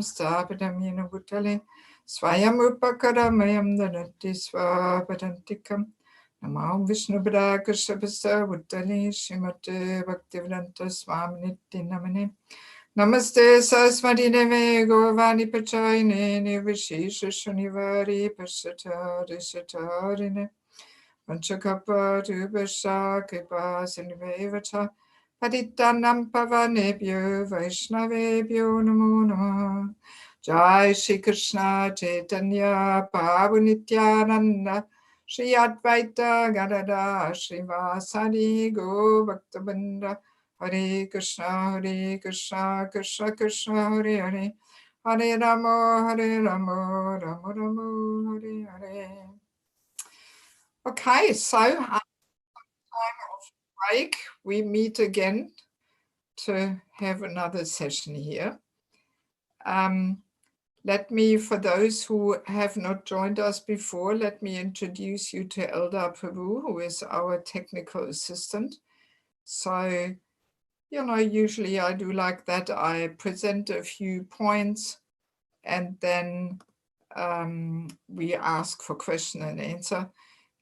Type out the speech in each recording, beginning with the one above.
स्थापितं येन भूतले स्वयम् उपकरमयं ददति स्वापदन्तिकम् नमो विष्णुपदाय कृष्णपदाय भूतले श्रीमते भक्तिवेदान्त स्वामिनित्य नमने नमस्ते सरस्वती देवे गौरवाणी प्रचारिणे निर्विशेष शून्यवादी पश्चातारिणे Panchakapatubhasha kripa sindhuve cha Patitanam pavanebhyo Vaishnavebhyo namo namaha Jai Shri Krishna Chaitanya Prabhu Nityananda Shri Advaita Gadada Shri Vasadi Go Bhaktabinda Hare Krishna Krishna Krishna Hare Hare Hare Ramo Ramo Ramo Hare Hare. Okay, so after time of break, we meet again to have another session here. Let me, for those who have not joined us before, let me introduce you to Eldar Prabhu, who is our technical assistant. So, you know, usually I do like that. I present a few points and then we ask for question and answer.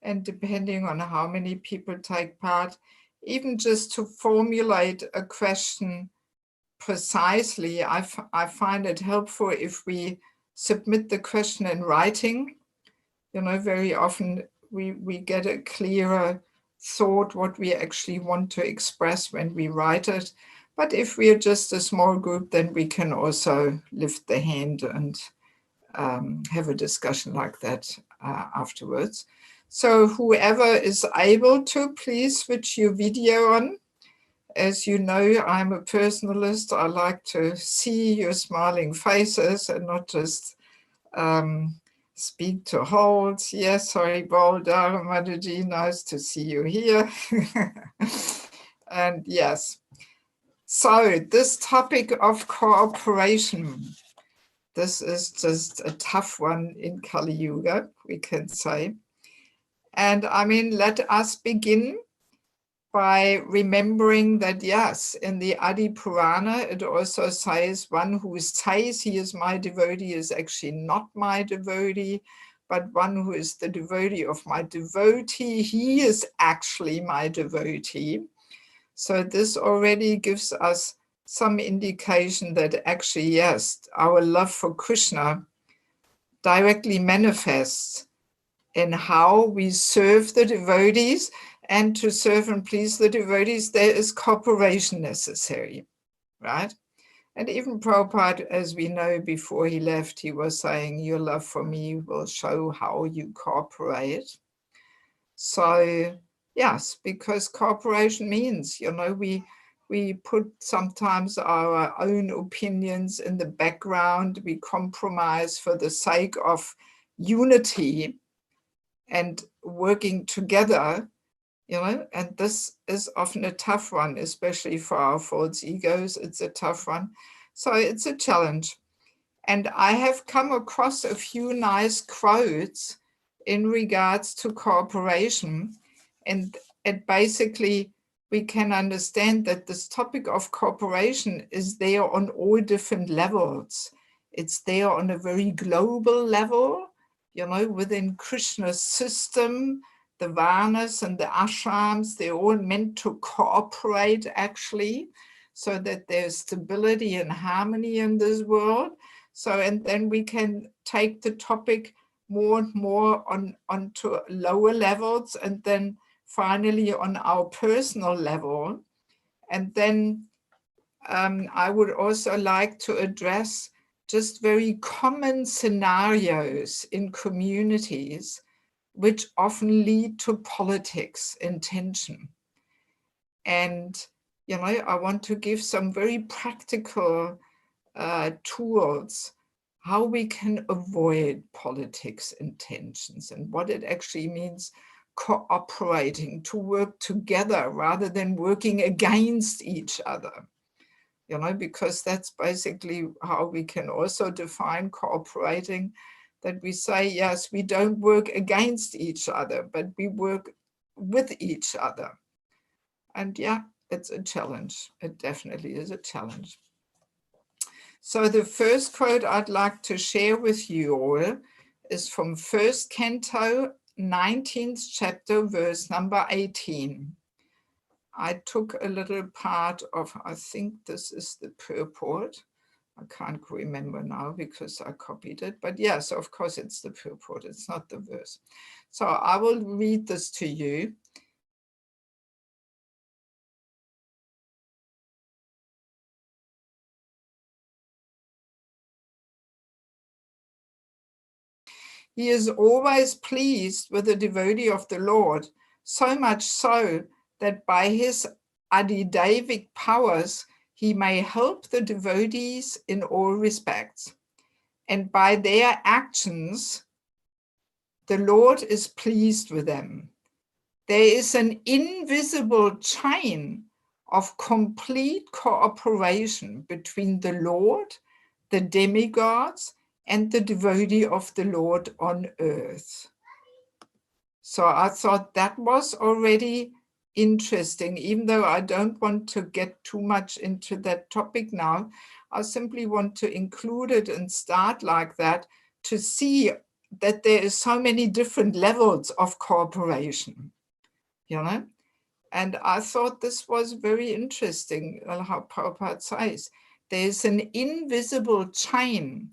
And depending on how many people take part, even just to formulate a question precisely, I find it helpful if we submit the question in writing. You know, very often we get a clearer thought what we actually want to express when we write it. But if we are just a small group, then we can also lift the hand and have a discussion like that afterwards. So whoever is able to, please switch your video on. As you know, I'm a personalist. I like to see your smiling faces and not just speak to holds. Yes, sorry, Boulder, Madhuji, nice to see you here. And yes, so this topic of cooperation, this is just a tough one in Kali Yuga, we can say. And I mean, let us begin by remembering that, yes, in the Adi Purana, it also says one who says he is my devotee is actually not my devotee, but one who is the devotee of my devotee, he is actually my devotee. So this already gives us some indication that actually, yes, our love for Krishna directly manifests in how we serve the devotees, and to serve and please the devotees, there is cooperation necessary, right? And even Prabhupada, as we know before he left, he was saying, your love for me will show how you cooperate. So yes, because cooperation means, you know, we put sometimes our own opinions in the background, we compromise for the sake of unity and working together, you know, and this is often a tough one, especially for our false egos. It's a tough one. So it's a challenge. And I have come across a few nice quotes in regards to cooperation. And it basically, we can understand that this topic of cooperation is there on all different levels. It's there on a very global level, you know, within Krishna's system, the Varnas and the ashrams, they're all meant to cooperate actually, so that there's stability and harmony in this world. So, and then we can take the topic more and more onto lower levels, and then finally on our personal level. And then I would also like to address just very common scenarios in communities which often lead to politics and tension. And, you know, I want to give some very practical tools how we can avoid politics and tensions and what it actually means cooperating, to work together rather than working against each other. You know, because that's basically how we can also define cooperating, that we say, yes, we don't work against each other, but we work with each other. And yeah, it's a challenge. It definitely is a challenge. So the first quote I'd like to share with you all is from 1st Canto, 19th chapter, verse number 18. I took a little part of, I think this is the purport. I can't remember now because I copied it, but yes, of course it's the purport, it's not the verse. So I will read this to you. He is always pleased with the devotee of the Lord, so much so that by his Adidevic powers, he may help the devotees in all respects. And by their actions, the Lord is pleased with them. There is an invisible chain of complete cooperation between the Lord, the demigods, and the devotee of the Lord on earth. So I thought that was already interesting, even though I don't want to get too much into that topic now. I simply want to include it and start like that to see that there is so many different levels of cooperation, you know? And I thought this was very interesting, how Prabhupada says, there's an invisible chain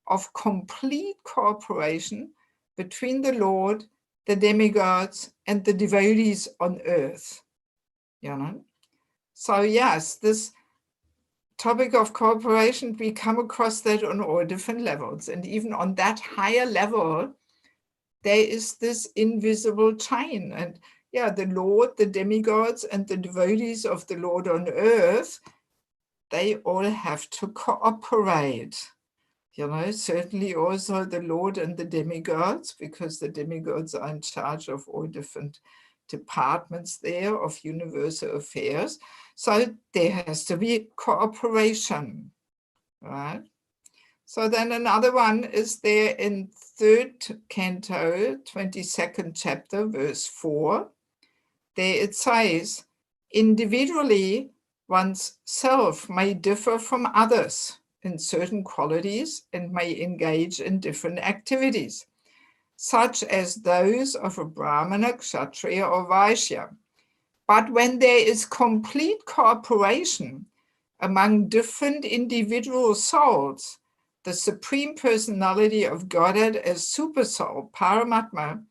of complete cooperation between the Lord, the demigods, and the devotees on earth, you know? So yes, this topic of cooperation, we come across that on all different levels. And even on that higher level, there is this invisible chain. And yeah, the Lord, the demigods, and the devotees of the Lord on earth, they all have to cooperate. You know, certainly also the Lord and the demigods, because the demigods are in charge of all different departments there of universal affairs. So there has to be cooperation, right? So then another one is there in 3rd Canto, 22nd chapter, verse 4. There it says, individually, one's self may differ from others in certain qualities and may engage in different activities, such as those of a Brahmana, Kshatriya, or Vaishya. But when there is complete cooperation among different individual souls, the Supreme Personality of Godhead as Supersoul, Paramatma,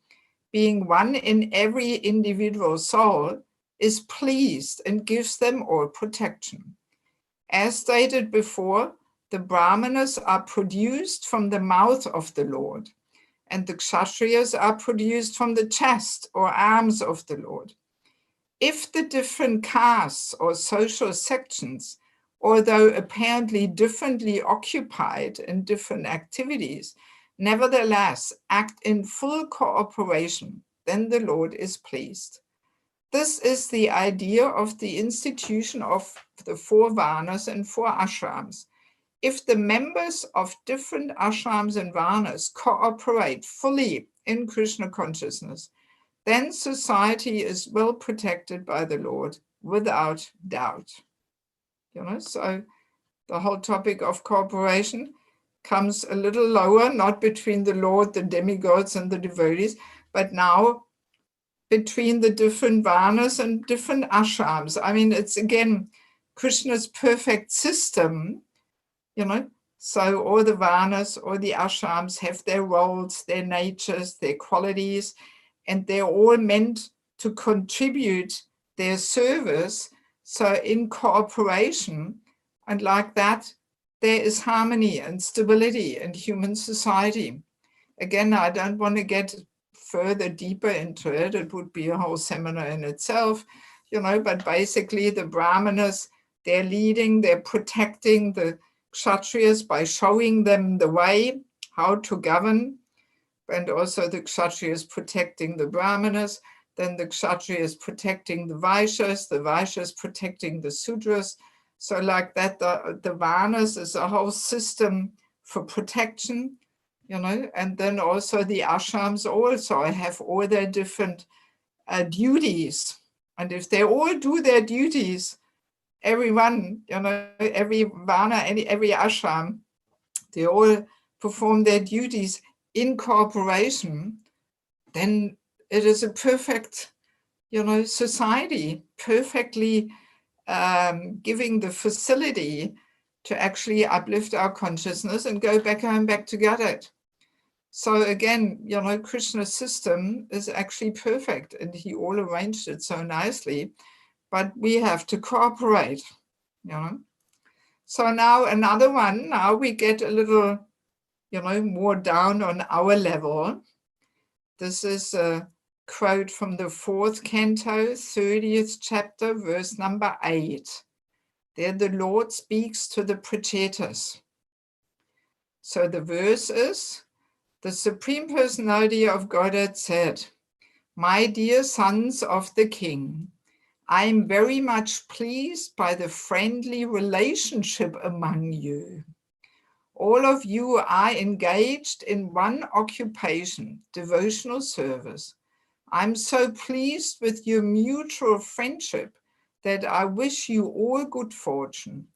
being one in every individual soul, is pleased and gives them all protection. As stated before, the Brahmanas are produced from the mouth of the Lord, and the Kshatriyas are produced from the chest or arms of the Lord. If the different castes or social sections, although apparently differently occupied in different activities, nevertheless act in full cooperation, then the Lord is pleased. This is the idea of the institution of the 4 varnas and 4 ashrams. If the members of different ashrams and varnas cooperate fully in Krishna consciousness, then society is well protected by the Lord, without doubt. You know, so the whole topic of cooperation comes a little lower, not between the Lord, the demigods, and the devotees, but now between the different varnas and different ashrams. I mean, it's again Krishna's perfect system, you know. So all the varnas, all the ashrams have their roles, their natures, their qualities, and they're all meant to contribute their service. So in cooperation, and like that, there is harmony and stability in human society. Again, I don't want to get further deeper into it. It would be a whole seminar in itself, you know, but basically the Brahmanas, they're leading, they're protecting the Kshatriyas by showing them the way, how to govern, and also the Kshatriyas protecting the Brahmanas, then the Kshatriyas protecting the Vaishyas protecting the Sudras. So like that, the Varnas is a whole system for protection, you know, and then also the ashrams also have all their different duties. And if they all do their duties everyone, every Varna, every ashram, they all perform their duties in cooperation, then it is a perfect, society, perfectly giving the facility to actually uplift our consciousness and go back home, back to Godhead. So again, Krishna's system is actually perfect, and he all arranged it so nicely, but we have to cooperate, So now another one, now we get a little, more down on our level. This is a quote from the 4th canto, 30th chapter, verse number 8. There the Lord speaks to the Prachetas. So the verse is, the Supreme Personality of Godhead said, "My dear sons of the King, I am very much pleased by the friendly relationship among you. All of you are engaged in one occupation, devotional service. I'm so pleased with your mutual friendship that I wish you all good fortune.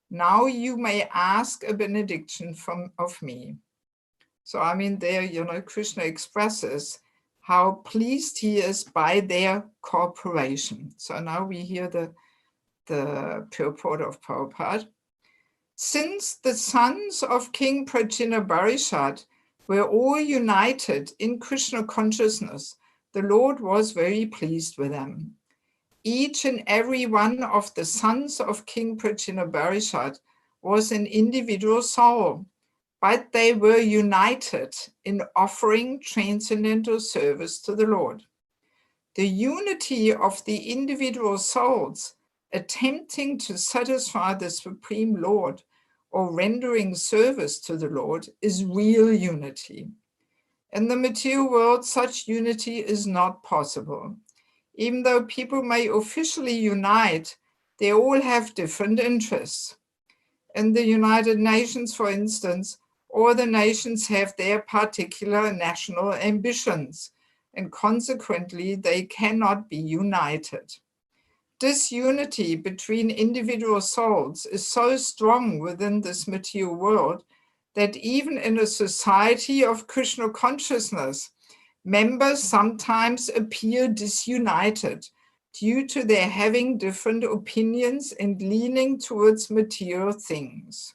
Now you may ask a benediction of me." So I mean, there, Krishna expresses how pleased he is by their cooperation. So now we hear the purport of Prabhupada. Since the sons of King Prajinabarishad were all united in Krishna consciousness, the Lord was very pleased with them. Each and every one of the sons of King Prajinabarishad was an individual soul, but they were united in offering transcendental service to the Lord. The unity of the individual souls attempting to satisfy the Supreme Lord or rendering service to the Lord is real unity. In the material world, such unity is not possible. Even though people may officially unite, they all have different interests. In the United Nations, for instance, all the nations have their particular national ambitions, and consequently, they cannot be united. Disunity between individual souls is so strong within this material world that even in a society of Krishna consciousness, members sometimes appear disunited due to their having different opinions and leaning towards material things.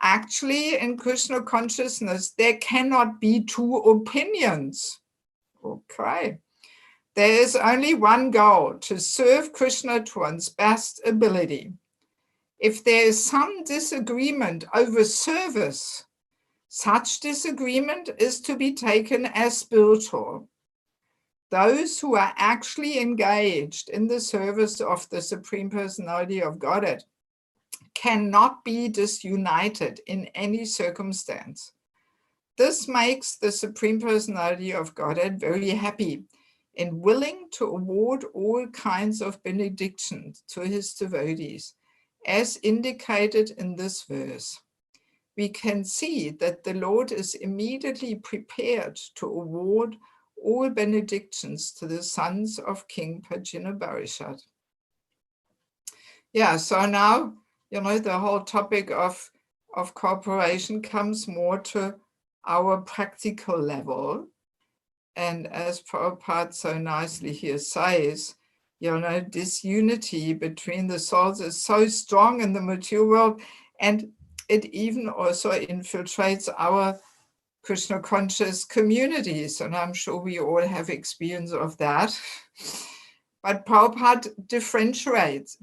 Actually, in Krishna consciousness, there cannot be two opinions. Okay. There is only one goal, to serve Krishna to one's best ability. If there is some disagreement over service, such disagreement is to be taken as spiritual. Those who are actually engaged in the service of the Supreme Personality of Godhead cannot be disunited in any circumstance. This makes the Supreme Personality of Godhead very happy and willing to award all kinds of benedictions to his devotees, as indicated in this verse. We can see that the Lord is immediately prepared to award all benedictions to the sons of King Prajinabarishad. Yeah, so now, the whole topic of cooperation comes more to our practical level. And as Prabhupada so nicely here says, this unity between the souls is so strong in the material world, and it even also infiltrates our Krishna conscious communities. And I'm sure we all have experience of that. But Prabhupada differentiates.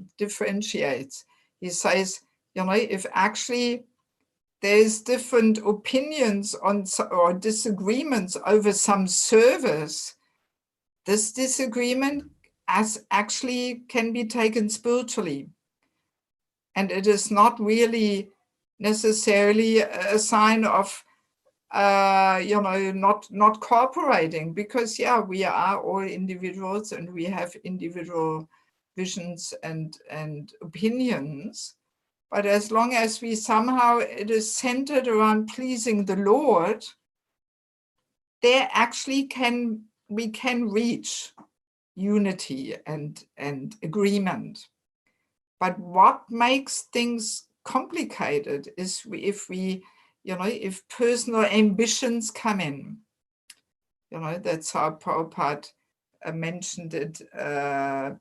He says, if actually there's different opinions on or disagreements over some service, this disagreement actually can be taken spiritually. And it is not really necessarily a sign of, not cooperating, because, we are all individuals and we have individual visions and opinions. But as long as it is centered around pleasing the Lord, there actually we can reach unity and agreement. But what makes things complicated is if personal ambitions come in. That's how Prabhupada mentioned it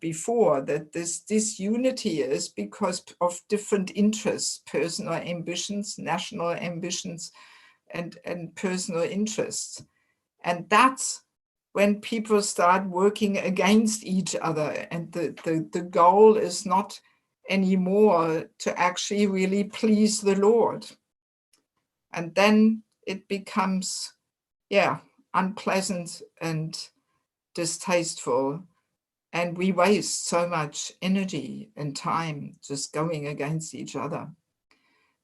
before, that this disunity is because of different interests, personal ambitions, national ambitions, and personal interests. And that's when people start working against each other, and the goal is not anymore to actually really please the Lord. And then it becomes, unpleasant and distasteful, and we waste so much energy and time just going against each other.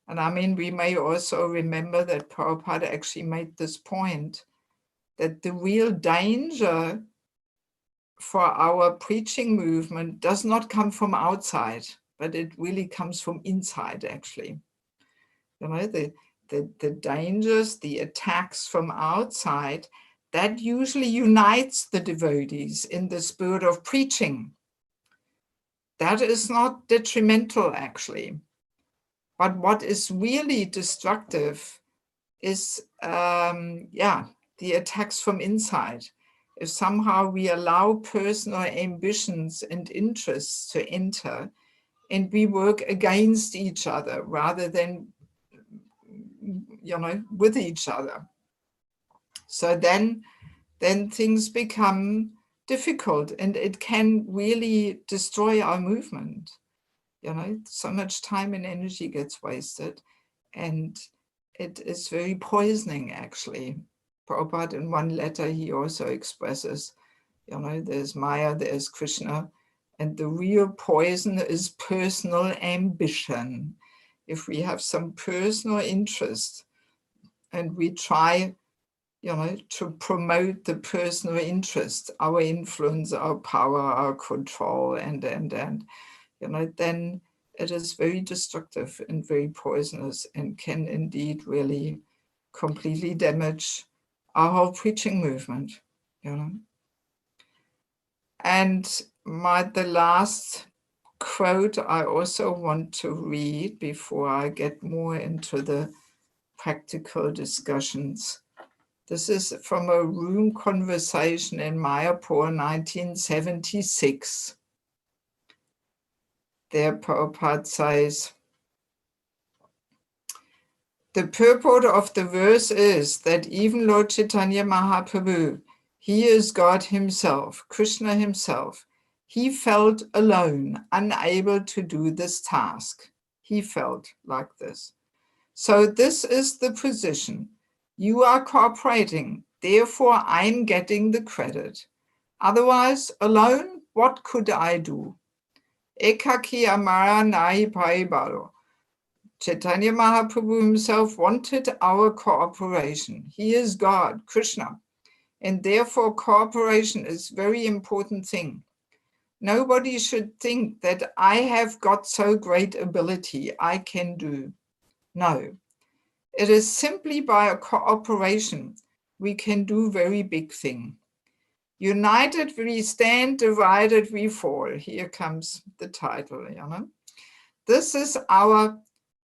And I mean, we may also remember that Prabhupada actually made this point, that the real danger for our preaching movement does not come from outside, but it really comes from inside, actually. The dangers, the attacks from outside, that usually unites the devotees in the spirit of preaching. That is not detrimental, actually. But what is really destructive is, the attacks from inside. If somehow we allow personal ambitions and interests to enter, and we work against each other rather than with each other. So then things become difficult, and it can really destroy our movement. So much time and energy gets wasted, and it is very poisoning, actually. Prabhupada, in one letter, he also expresses, there's Maya, there's Krishna, and the real poison is personal ambition. If we have some personal interest and we try, to promote the personal interest, our influence, our power, our control, and then it is very destructive and very poisonous, and can indeed really completely damage our whole preaching movement. And the last quote I also want to read before I get more into the practical discussions. This is from a room conversation in Mayapur, 1976. There Prabhupada says, the purport of the verse is that even Lord Chaitanya Mahaprabhu, he is God himself, Krishna himself. He felt alone, unable to do this task. He felt like this. So this is the position. You are cooperating, therefore I'm getting the credit. Otherwise, alone, what could I do? Ekaki amara nahi paibaro. Chaitanya Mahaprabhu himself wanted our cooperation. He is God, Krishna, and therefore cooperation is a very important thing. Nobody should think that I have got so great ability I can do. No, it is simply by a cooperation we can do very big thing. United we stand, divided we fall. Here comes the title, This is our,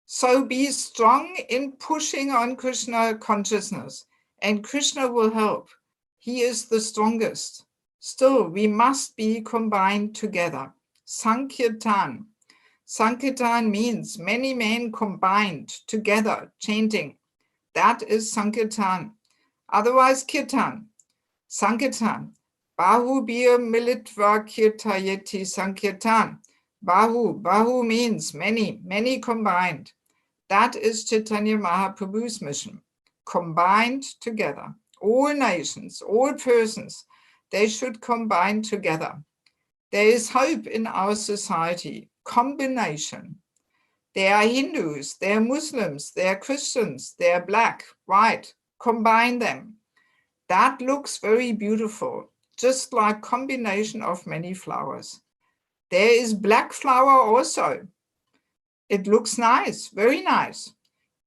so be strong in pushing on Krishna consciousness, and Krishna will help. He is the strongest. Still, we must be combined together. Sankirtan. Sankirtan means many men combined together, chanting. That is Sankirtan. Otherwise, Kirtan. Sankirtan. Bahu bir militva kirtayeti Sankirtan. Bahu means many, many combined. That is Chaitanya Mahaprabhu's mission. Combined together. All nations, all persons, they should combine together. There is hope in our society. Combination. There are Hindus, there are Muslims, there are Christians, they are black, white. Combine them. That looks very beautiful, just like combination of many flowers. There is black flower also. It looks nice, very nice.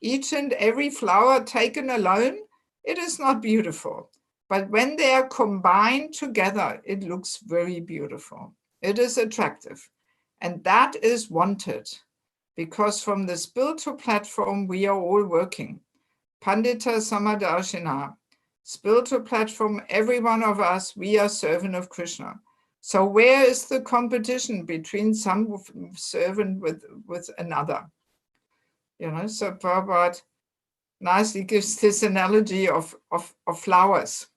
Each and every flower taken alone, it is not beautiful. But when they are combined together, it looks very beautiful. It is attractive. And that is wanted, because from the spiritual platform, we are all working. Pandita Samadarshina, spiritual platform, every one of us, we are servant of Krishna. So where is the competition between some servant with another? You know, so Prabhupada nicely gives this analogy of flowers.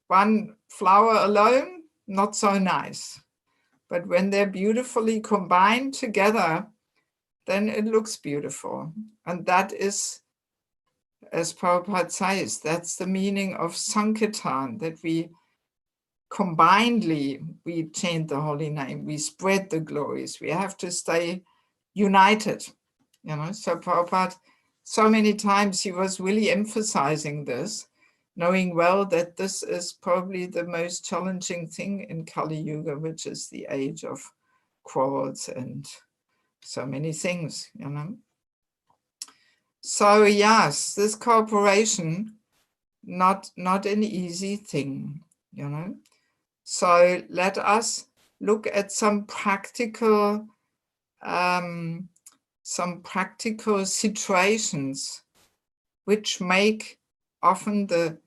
One flower alone, not so nice. But when they're beautifully combined together, then it looks beautiful. And that is, as Prabhupada says, that's the meaning of Sankirtan, that we combinedly, we chant the holy name, we spread the glories, we have to stay united. You know, so Prabhupada, so many times he was really emphasizing this, knowing well that this is probably the most challenging thing in Kali Yuga, which is the age of quarrels and so many things, you know. So yes, this cooperation, not an easy thing, you know. So let us look at some practical situations which make often the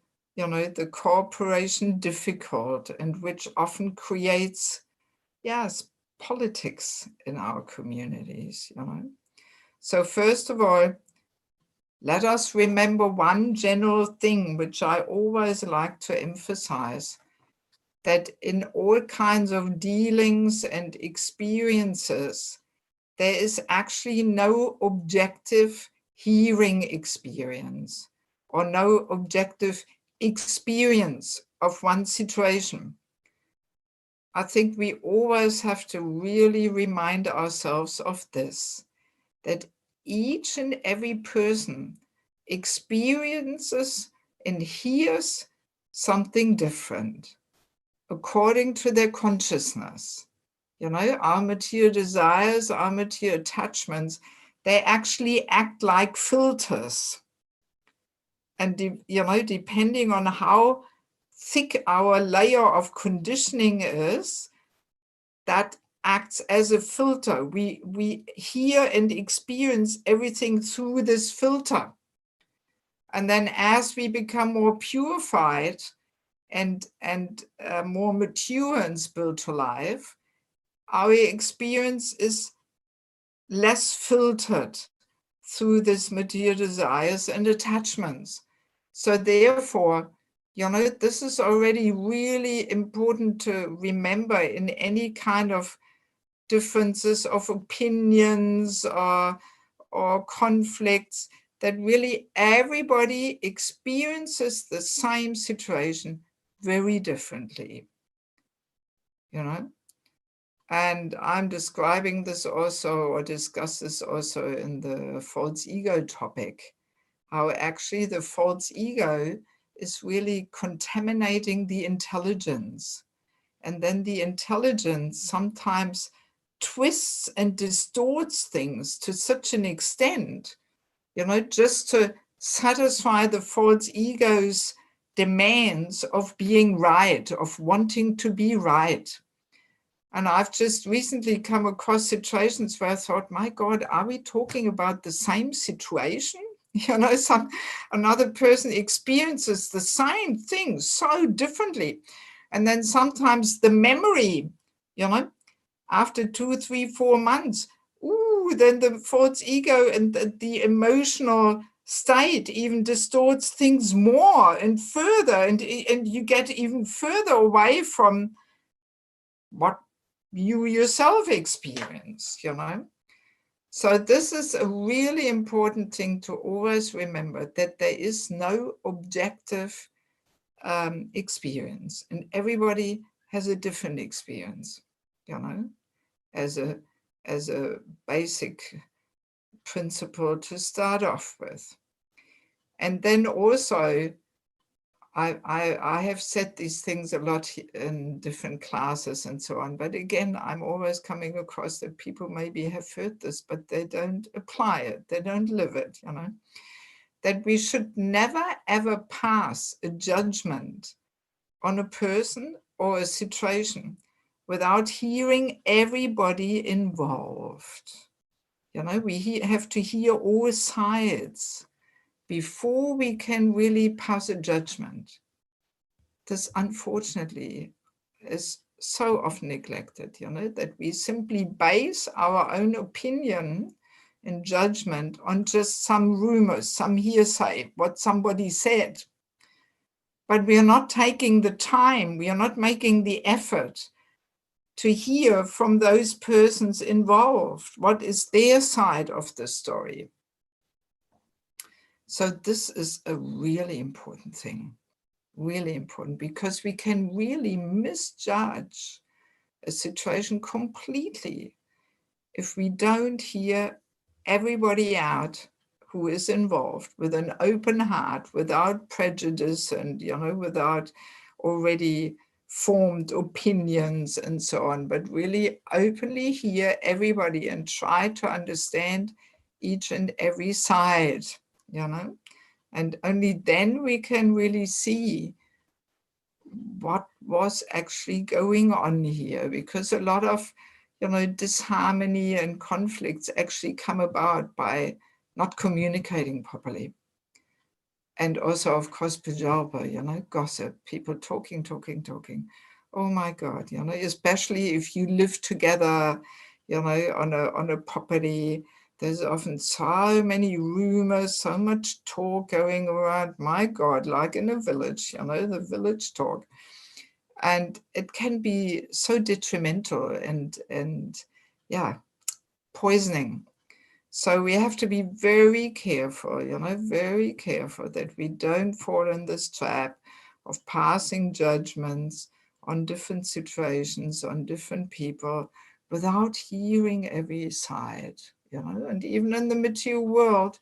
cooperation difficult, and which often creates, yes, politics in our communities, you know. So first of all, let us remember one general thing which I always like to emphasize, that in all kinds of dealings and experiences, there is actually no objective hearing experience or no objective experience of one situation. I think we always have to really remind ourselves of this, that each and every person experiences and hears something different according to their consciousness. You know, our material desires, our material attachments, they actually act like filters. And, you know, depending on how thick our layer of conditioning is, that acts as a filter. We hear and experience everything through this filter. And then as we become more purified and more mature in spiritual life, our experience is less filtered through this material desires and attachments. So therefore, you know, this is already really important to remember in any kind of differences of opinions or conflicts, that really everybody experiences the same situation very differently, you know. And I'm describing this also, or discuss this also in the false ego topic, how actually the false ego is really contaminating the intelligence. And then the intelligence sometimes twists and distorts things to such an extent, you know, just to satisfy the false ego's demands of being right, of wanting to be right. And I've just recently come across situations where I thought, my God, are we talking about the same situation? You know, another person experiences the same thing so differently. And then sometimes the memory, you know, after 2, 3, 4 months, then the false ego and the emotional state even distorts things more and further, and you get even further away from what you yourself experience, you know. So this is a really important thing to always remember, that there is no objective experience, and everybody has a different experience, you know, as a basic principle to start off with. And then also, I have said these things a lot in different classes and so on, but again, I'm always coming across that people maybe have heard this, but they don't apply it, they don't live it, you know, that we should never ever pass a judgment on a person or a situation without hearing everybody involved. You know, we have to hear all sides before we can really pass a judgment. This, unfortunately, is so often neglected, you know, that we simply base our own opinion and judgment on just some rumors, some hearsay, what somebody said. But we are not taking the time, we are not making the effort to hear from those persons involved. What is their side of the story? So this is a really important thing, really important, because we can really misjudge a situation completely if we don't hear everybody out who is involved with an open heart, without prejudice and, you know, without already formed opinions and so on, but really openly hear everybody and try to understand each and every side, you know, and only then we can really see what was actually going on here, because a lot of, you know, disharmony and conflicts actually come about by not communicating properly. And also, of course, pajaba, you know, gossip, people talking. Oh my God, you know, especially if you live together, you know, on a property, there's often so many rumors, so much talk going around. My God, like in a village, you know, the village talk. And it can be so detrimental and yeah, poisoning. So we have to be very careful, you know, very careful that we don't fall in this trap of passing judgments on different situations, on different people, without hearing every side, you know. And even in the material world,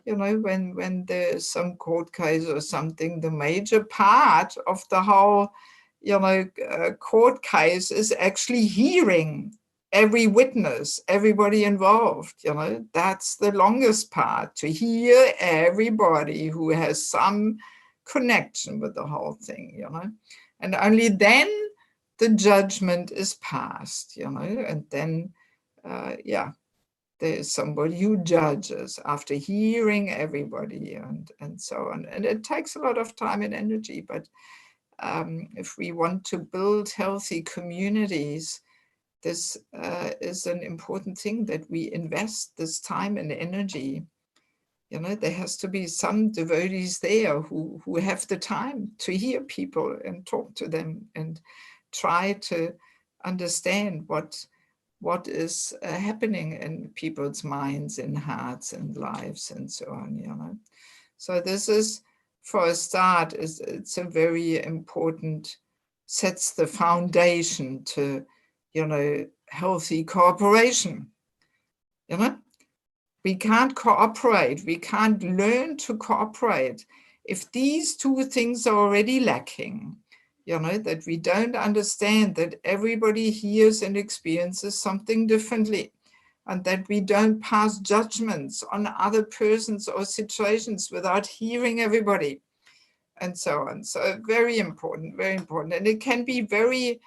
you know, when there's some court case or something, the major part of the whole, you know, court case is actually hearing every witness, everybody involved, you know. That's the longest part, to hear everybody who has some connection with the whole thing, you know. And only then the judgment is passed, you know, and then, yeah, there's somebody who judges after hearing everybody and so on. And it takes a lot of time and energy, but if we want to build healthy communities, this is an important thing, that we invest this time and energy. You know, there has to be some devotees there who have the time to hear people and talk to them and try to understand what is happening in people's minds and hearts and lives and so on, you know. So this is, for a start, it's a very important, sets the foundation to, you know, healthy cooperation. You know, we can't cooperate, we can't learn to cooperate if these two things are already lacking. You know, that we don't understand that everybody hears and experiences something differently, and that we don't pass judgments on other persons or situations without hearing everybody, and so on. So very important, very important. And it can be very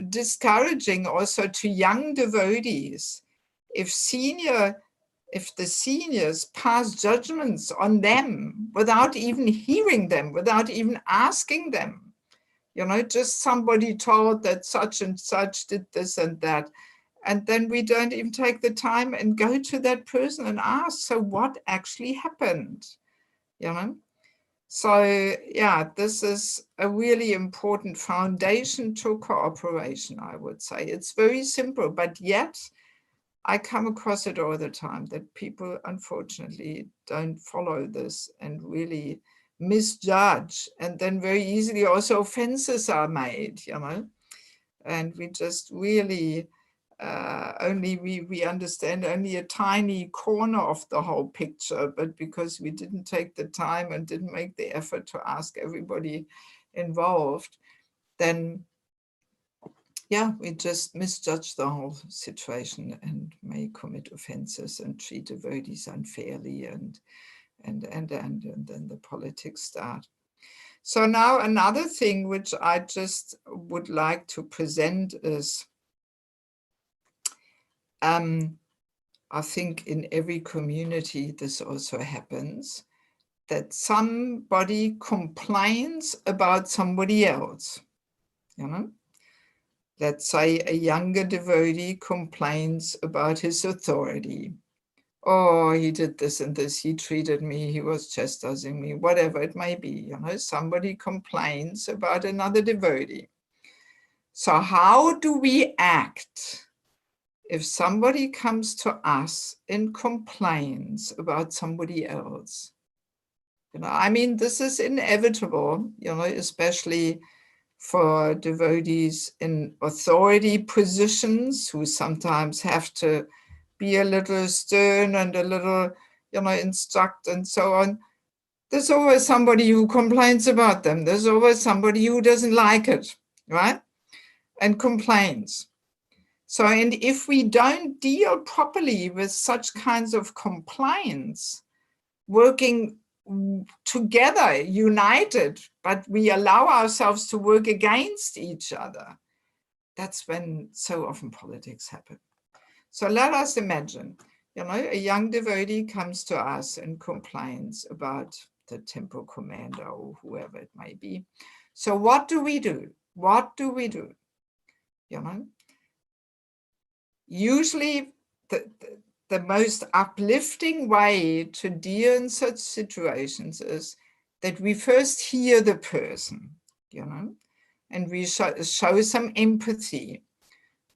discouraging also to young devotees if the seniors pass judgments on them without even hearing them, without even asking them. You know, just somebody told that such and such did this and that. And then we don't even take the time and go to that person and ask, so what actually happened? You know? So yeah, this is a really important foundation to cooperation, I would say. It's very simple, but yet I come across it all the time, that people unfortunately don't follow this and really misjudge. And then very easily also offenses are made, you know, and we just really we understand only a tiny corner of the whole picture, but because we didn't take the time and didn't make the effort to ask everybody involved, then yeah, we just misjudge the whole situation and may commit offenses and treat devotees unfairly, and then the politics start. So now another thing which I just would like to present is, I think in every community this also happens, that somebody complains about somebody else, you know? Let's say a younger devotee complains about his authority. Oh, he did this and this, he treated me, he was chastising me, whatever it may be, you know, somebody complains about another devotee. So how do we act if somebody comes to us and complains about somebody else? You know, I mean, this is inevitable, you know, especially for devotees in authority positions who sometimes have to be a little stern and a little, you know, instruct and so on. There's always somebody who complains about them. There's always somebody who doesn't like it, right? And complains. So, and if we don't deal properly with such kinds of complaints, working together, united, but we allow ourselves to work against each other, that's when so often politics happen. So let us imagine, you know, a young devotee comes to us and complains about the temple commander or whoever it may be. So what do we do? What do we do? You know, usually the most uplifting way to deal in such situations is that we first hear the person, you know, and we show some empathy.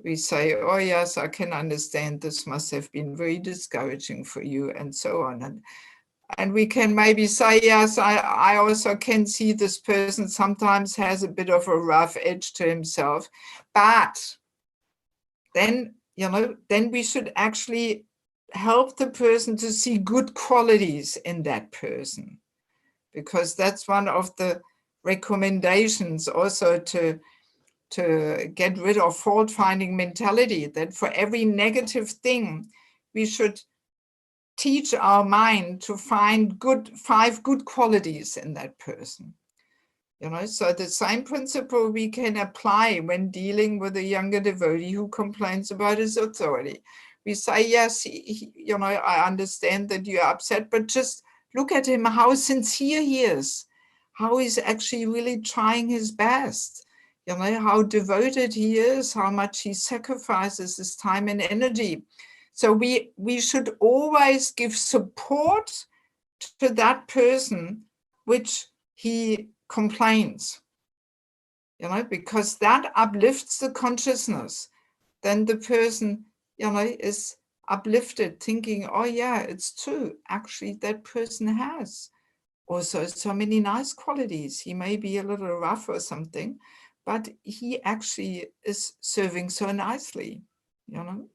We say, oh yes, I can understand this must have been very discouraging for you and so on. And we can maybe say, yes, I also can see this person sometimes has a bit of a rough edge to himself, but then, you know, then we should actually help the person to see good qualities in that person, because that's one of the recommendations also to get rid of fault-finding mentality, that for every negative thing, we should teach our mind to find 5 good qualities in that person. You know, so the same principle we can apply when dealing with a younger devotee who complains about his authority. We say, yes, you know, I understand that you're upset, but just look at him, how sincere he is, how he's actually really trying his best, you know, how devoted he is, how much he sacrifices his time and energy. So we should always give support to that person which he complains, you know, because that uplifts the consciousness. Then the person, you know, is uplifted, thinking, oh yeah, it's true. Actually, that person has also so many nice qualities. He may be a little rough or something, but he actually is serving so nicely, you know.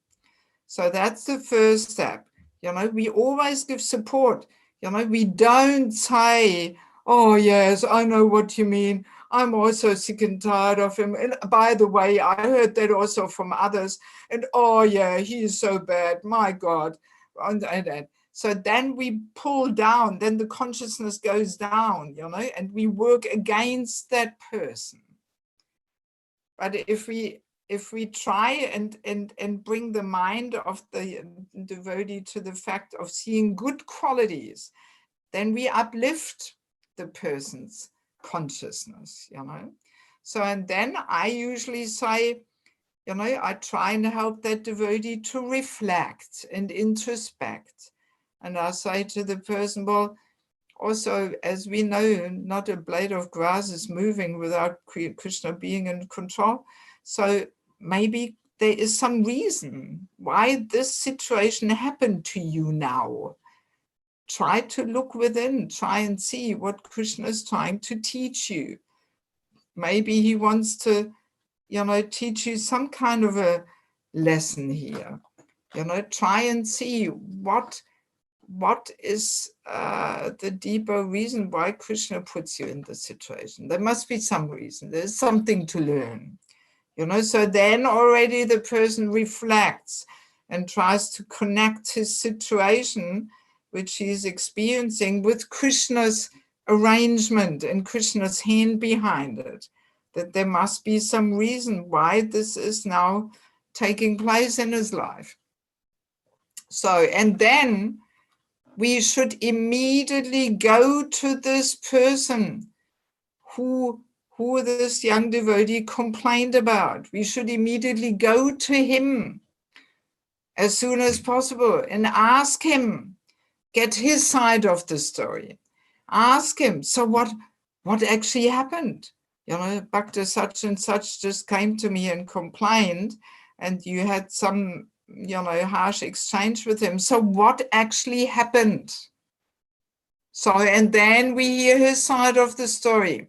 So that's the first step. You know, we always give support. You know, we don't say, oh, yes, I know what you mean. I'm also sick and tired of him. And by the way, I heard that also from others. And oh, yeah, he is so bad. My God. And so then we pull down, then the consciousness goes down, you know, and we work against that person. But if we try and bring the mind of the devotee to the fact of seeing good qualities, then we uplift the person's consciousness, you know. So, and then I usually say, you know, I try and help that devotee to reflect and introspect. And I say to the person, well, also, as we know, not a blade of grass is moving without Krishna being in control. So maybe there is some reason why this situation happened to you now. Try to look within, try and see what Krishna is trying to teach you. Maybe he wants to, you know, teach you some kind of a lesson here. You know, try and see what is the deeper reason why Krishna puts you in this situation. There must be some reason. There's something to learn, you know. So then already the person reflects and tries to connect his situation, which he's experiencing, with Krishna's arrangement and Krishna's hand behind it, that there must be some reason why this is now taking place in his life. So, and then we should immediately go to this person who this young devotee complained about. We should immediately go to him as soon as possible and ask him, get his side of the story. Ask him, so what actually happened? You know, Bhakta such and such just came to me and complained, and you had some, you know, harsh exchange with him. So what actually happened? So, and then we hear his side of the story.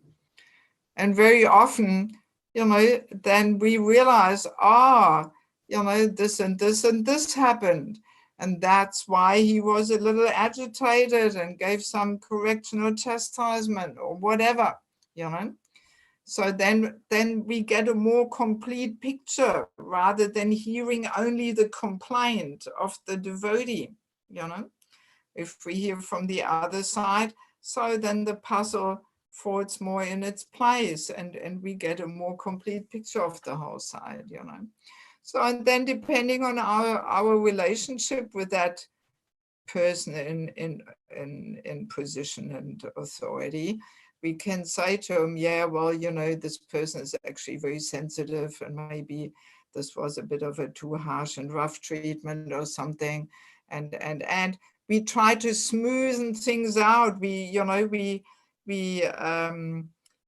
And very often, you know, then we realize, you know, this and this and this happened. And that's why he was a little agitated and gave some correction or chastisement or whatever, you know. So then we get a more complete picture rather than hearing only the complaint of the devotee, you know. If we hear from the other side, so then the puzzle falls more in its place and we get a more complete picture of the whole side, you know. So, and then depending on our relationship with that person in position and authority, we can say to him, yeah, well, you know, this person is actually very sensitive and maybe this was a bit of a too harsh and rough treatment or something. And we try to smoothen things out. We, you know, we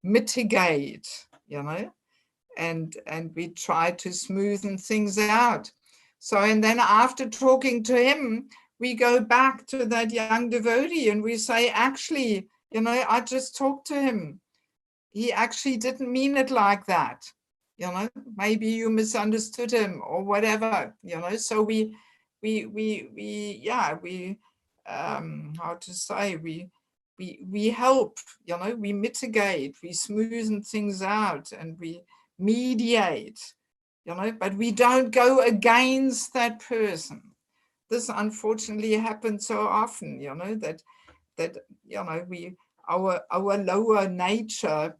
mitigate, you know, and we try to smoothen things out. So, and then after talking to him, we go back to that young devotee and we say, actually, you know, I just talked to him. He actually didn't mean it like that. You know, maybe you misunderstood him or whatever, you know. So we how to say, we help, you know, we mitigate, we smoothen things out and we mediate, you know, but we don't go against that person. This unfortunately happens so often, you know, that you know, our lower nature,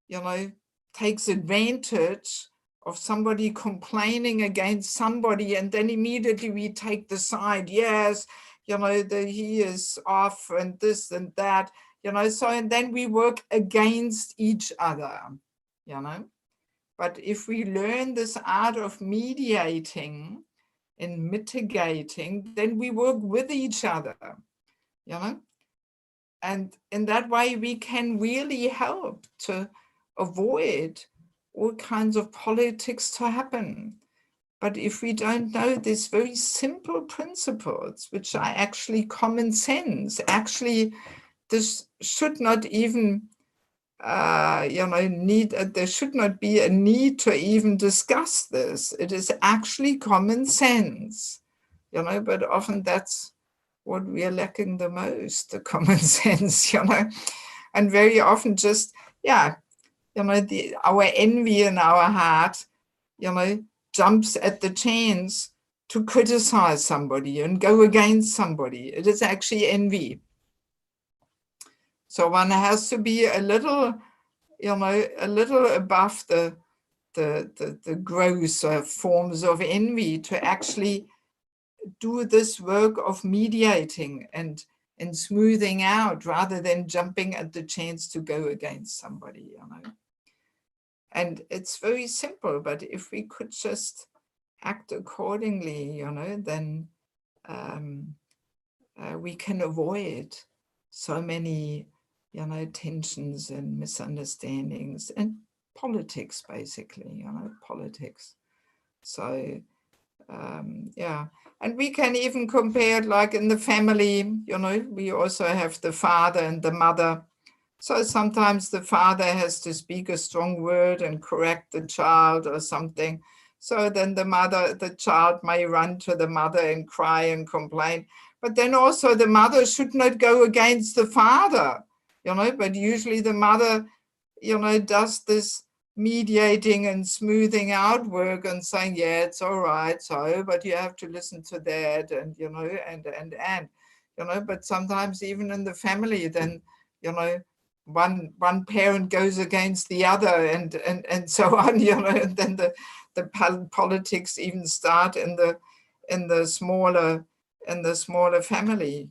you know, takes advantage of somebody complaining against somebody, and then immediately we take the side. Yes, you know, he is off and this and that, you know. So, and then we work against each other, you know. But if we learn this art of mediating and mitigating, then we work with each other, you know. And in that way, we can really help to avoid all kinds of politics to happen. But if we don't know these very simple principles, which are actually common sense, actually, this should not even, you know, there should not be a need to even discuss this. It is actually common sense, you know, but often that's what we are lacking the most, the common sense, you know. And very often just, yeah, you know, our envy in our heart, you know, jumps at the chance to criticize somebody and go against somebody. It is actually envy. So one has to be a little, you know, a little above the gross forms of envy to actually do this work of mediating and smoothing out rather than jumping at the chance to go against somebody, you know. And it's very simple, but if we could just act accordingly, you know, then we can avoid so many, you know, tensions and misunderstandings and politics, basically, you know, politics. So, yeah, and we can even compare it like in the family, you know, we also have the father and the mother. So sometimes the father has to speak a strong word and correct the child or something. So then the child may run to the mother and cry and complain. But then also the mother should not go against the father, you know, but usually the mother, you know, does this mediating and smoothing out work and saying, yeah, it's all right, so, but you have to listen to that, and, you know, and, you know, but sometimes even in the family, then, you know, one parent goes against the other, and so on, and then the politics even start in the smaller family,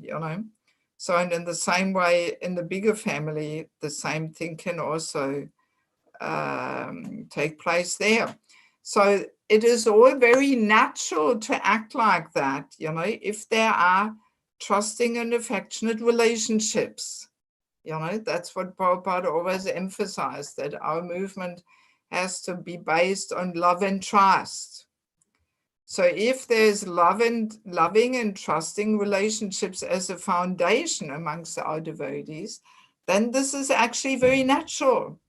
So, and in the same way, in the bigger family, the same thing can also take place there. So it is all very natural to act like that, if there are trusting and affectionate relationships. That's what Prabhupada always emphasized, that our movement has to be based on love and trust. So if there's loving and trusting relationships as a foundation amongst our devotees, then this is actually very natural.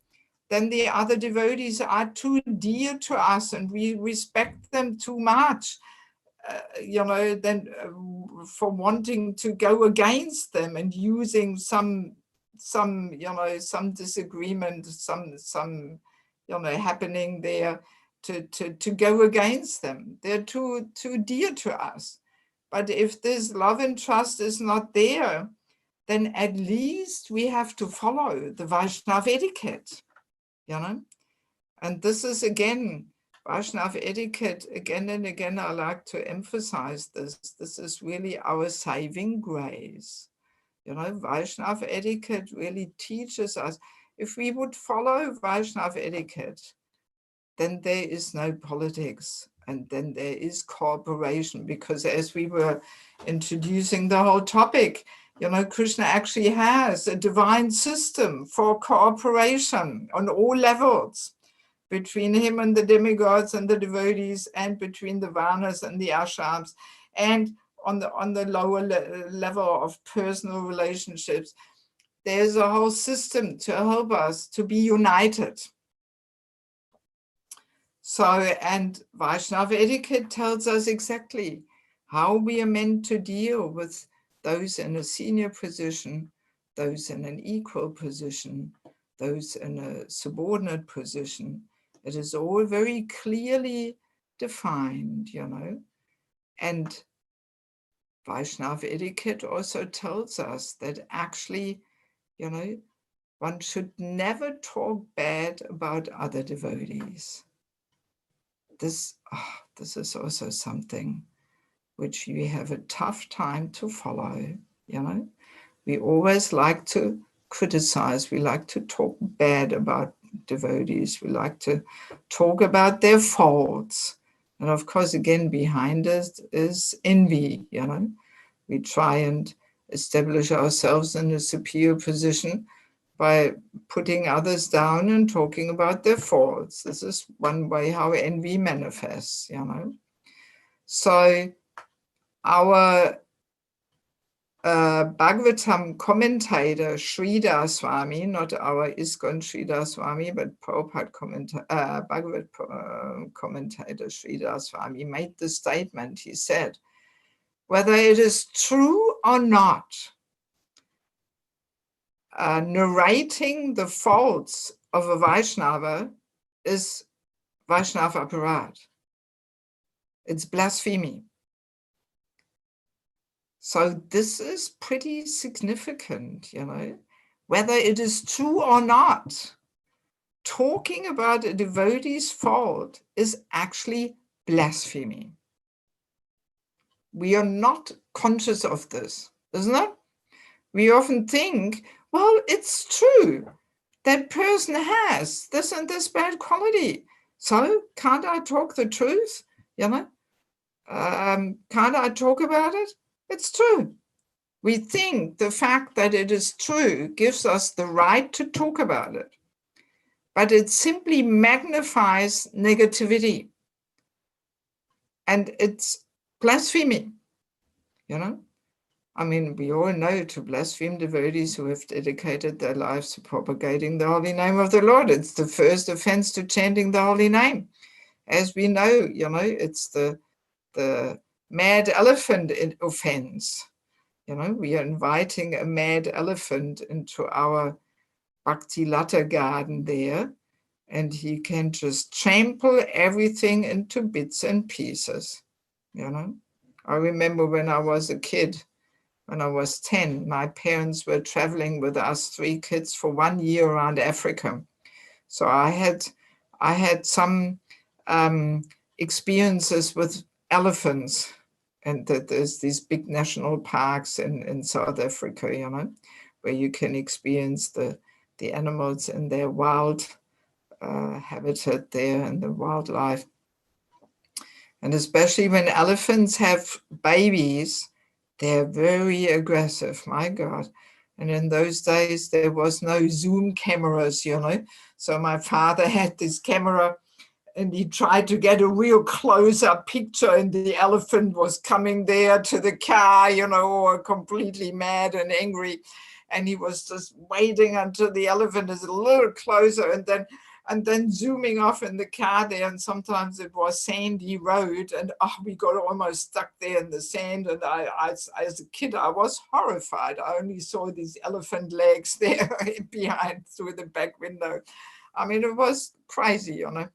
Then the other devotees are too dear to us and we respect them too much, then for wanting to go against them and using some disagreement, some happening there to go against them. They're too dear to us. But if this love and trust is not there, then at least we have to follow the Vaishnava etiquette, And this is, again, Vaishnava etiquette, again and again, I like to emphasize this. This is really our saving grace. Vaishnava etiquette really teaches us, if we would follow Vaishnava etiquette, then there is no politics, and then there is cooperation, because as we were introducing the whole topic, Krishna actually has a divine system for cooperation on all levels, between him and the demigods and the devotees, and between the varnas and the ashrams, and on the lower level of personal relationships. There's a whole system to help us to be united. So, and Vaishnava etiquette tells us exactly how we are meant to deal with those in a senior position, those in an equal position, those in a subordinate position. It is all very clearly defined, And Vaishnava etiquette also tells us that actually, one should never talk bad about other devotees. This is also something which we have a tough time to follow, We always like to criticize, we like to talk bad about devotees, we like to talk about their faults. And of course, again, behind us is envy, We try and establish ourselves in a superior position by putting others down and talking about their faults. This is one way how envy manifests, So our Bhagavatam commentator Sridhar Swami, not our ISKCON Sridhar Swami, but Prabhupada Bhagavad commentator Sridhar Swami made the statement. He said, whether it is true or not, narrating the faults of a Vaishnava is Vaishnava aparad. It's blasphemy. So this is pretty significant, Whether it is true or not, talking about a devotee's fault is actually blasphemy. We are not conscious of this, isn't it? We often think, well, it's true. That person has this and this bad quality. So can't I talk the truth? Can't I talk about it? It's true. We think the fact that it is true gives us the right to talk about it, but it simply magnifies negativity. And it's blasphemy, I mean, we all know to blaspheme devotees who have dedicated their lives to propagating the holy name of the Lord. It's the first offense to chanting the holy name. As we know, it's the mad elephant offense. We are inviting a mad elephant into our Bhakti Lata garden there, and he can just trample everything into bits and pieces. I remember when I was a kid, when I was 10. My parents were traveling with us 3 kids for 1 year around Africa. So I had some experiences with elephants, and that there's these big national parks in South Africa, you know, where you can experience the animals in their wild habitat there and the wildlife. And especially when elephants have babies, they're very aggressive, my God. And in those days, there was no zoom cameras, you know. So my father had this camera and he tried to get a real close-up picture, and the elephant was coming there to the car, you know, or completely mad and angry. And he was just waiting until the elephant is a little closer and then zooming off in the car there. And sometimes it was sandy road, and we got almost stuck there in the sand. And I as a kid, I was horrified. I only saw these elephant legs there behind through the back window. I mean, it was crazy, you know.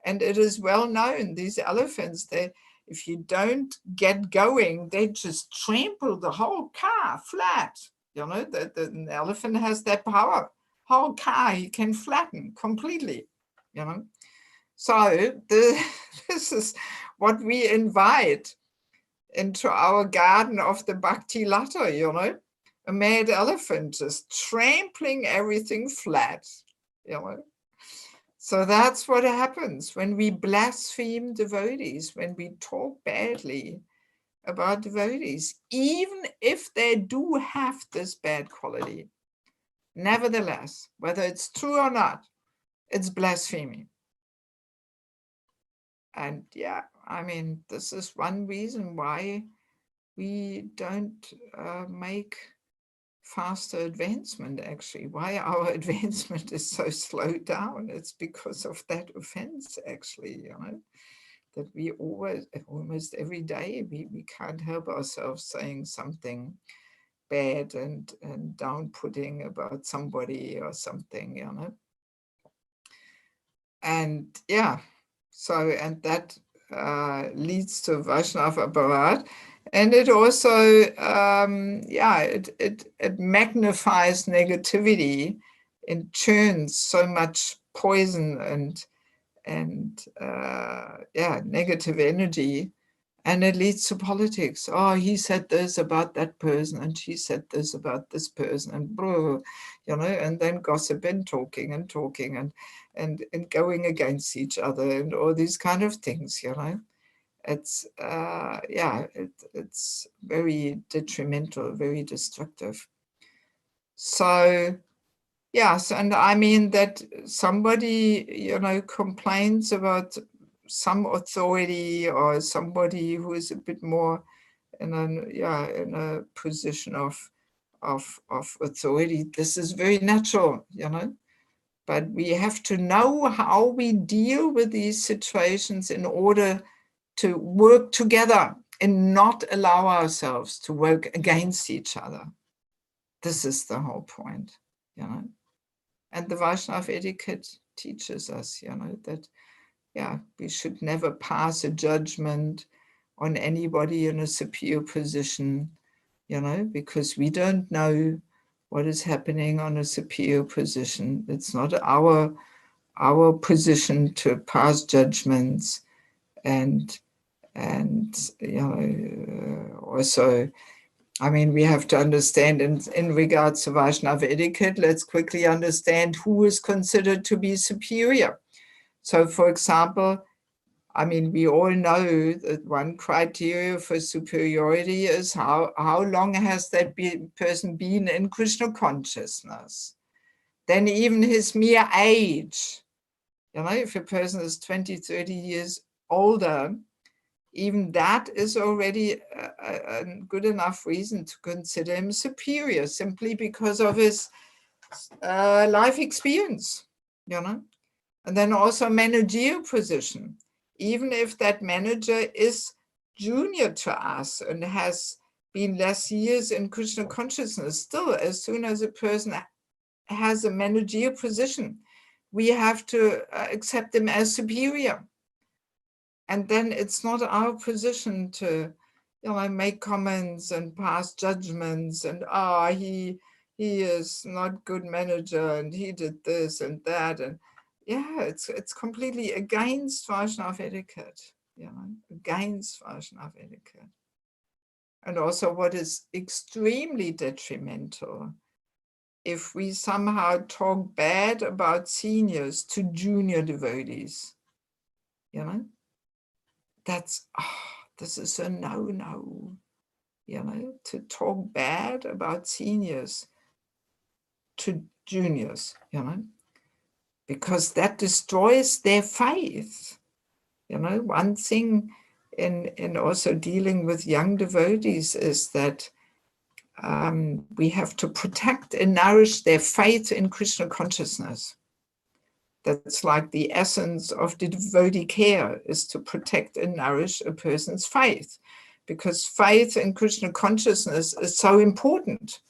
And it is well known, these elephants, if you don't get going, they just trample the whole car flat. You know, the elephant has that power. Whole car he can flatten completely, you know. So this is what we invite into our garden of the Bhakti Lata, you know. A mad elephant just trampling everything flat, you know. So that's what happens when we blaspheme devotees, when we talk badly about devotees, even if they do have this bad quality. Nevertheless, whether it's true or not, it's blasphemy. And yeah, I mean, this is one reason why we don't make faster advancement, actually. Why our advancement is so slowed down. It's because of that offense, actually, you know, that we almost every day, we can't help ourselves saying something bad and down-putting about somebody or something, you know. And yeah, so, and that leads to Vaishnava Bharat. And it also, yeah, it magnifies negativity and churns so much poison and yeah, negative energy. And it leads to politics. Oh, he said this about that person, and she said this about this person, and blah, you know, and then gossip and talking and going against each other and all these kind of things, you know. It's yeah, it's very detrimental, very destructive. So yes, and I mean that somebody, you know, complains about some authority or somebody who is a bit more in a position of authority. This is very natural, you know. But we have to know how we deal with these situations in order to work together and not allow ourselves to work against each other. This is the whole point, you know. And the Vaishnava etiquette teaches us, you know, that, yeah, we should never pass a judgment on anybody in a superior position, you know, because we don't know what is happening on a superior position. It's not our position to pass judgments and you know, also, I mean, we have to understand in regards to Vaishnava etiquette, let's quickly understand who is considered to be superior. So for example, I mean, we all know that one criteria for superiority is how long has that person been in Krishna consciousness. Then even his mere age, you know, if a person is 20, 30 years older, even that is already a good enough reason to consider him superior, simply because of his life experience, you know. And then also managerial position. Even if that manager is junior to us and has been less years in Krishna consciousness, still, as soon as a person has a managerial position, we have to accept them as superior. And then it's not our position to make comments and pass judgments and he is not good manager and he did this and that, and yeah, it's completely against Vaishnava etiquette, against Vaishnava etiquette. And also what is extremely detrimental, if we somehow talk bad about seniors to junior devotees, that's, this is a no-no, to talk bad about seniors to juniors, because that destroys their faith. One thing in also dealing with young devotees is that we have to protect and nourish their faith in Krishna consciousness. That's like the essence of the devotee care, is to protect and nourish a person's faith, because faith in Krishna consciousness is so important.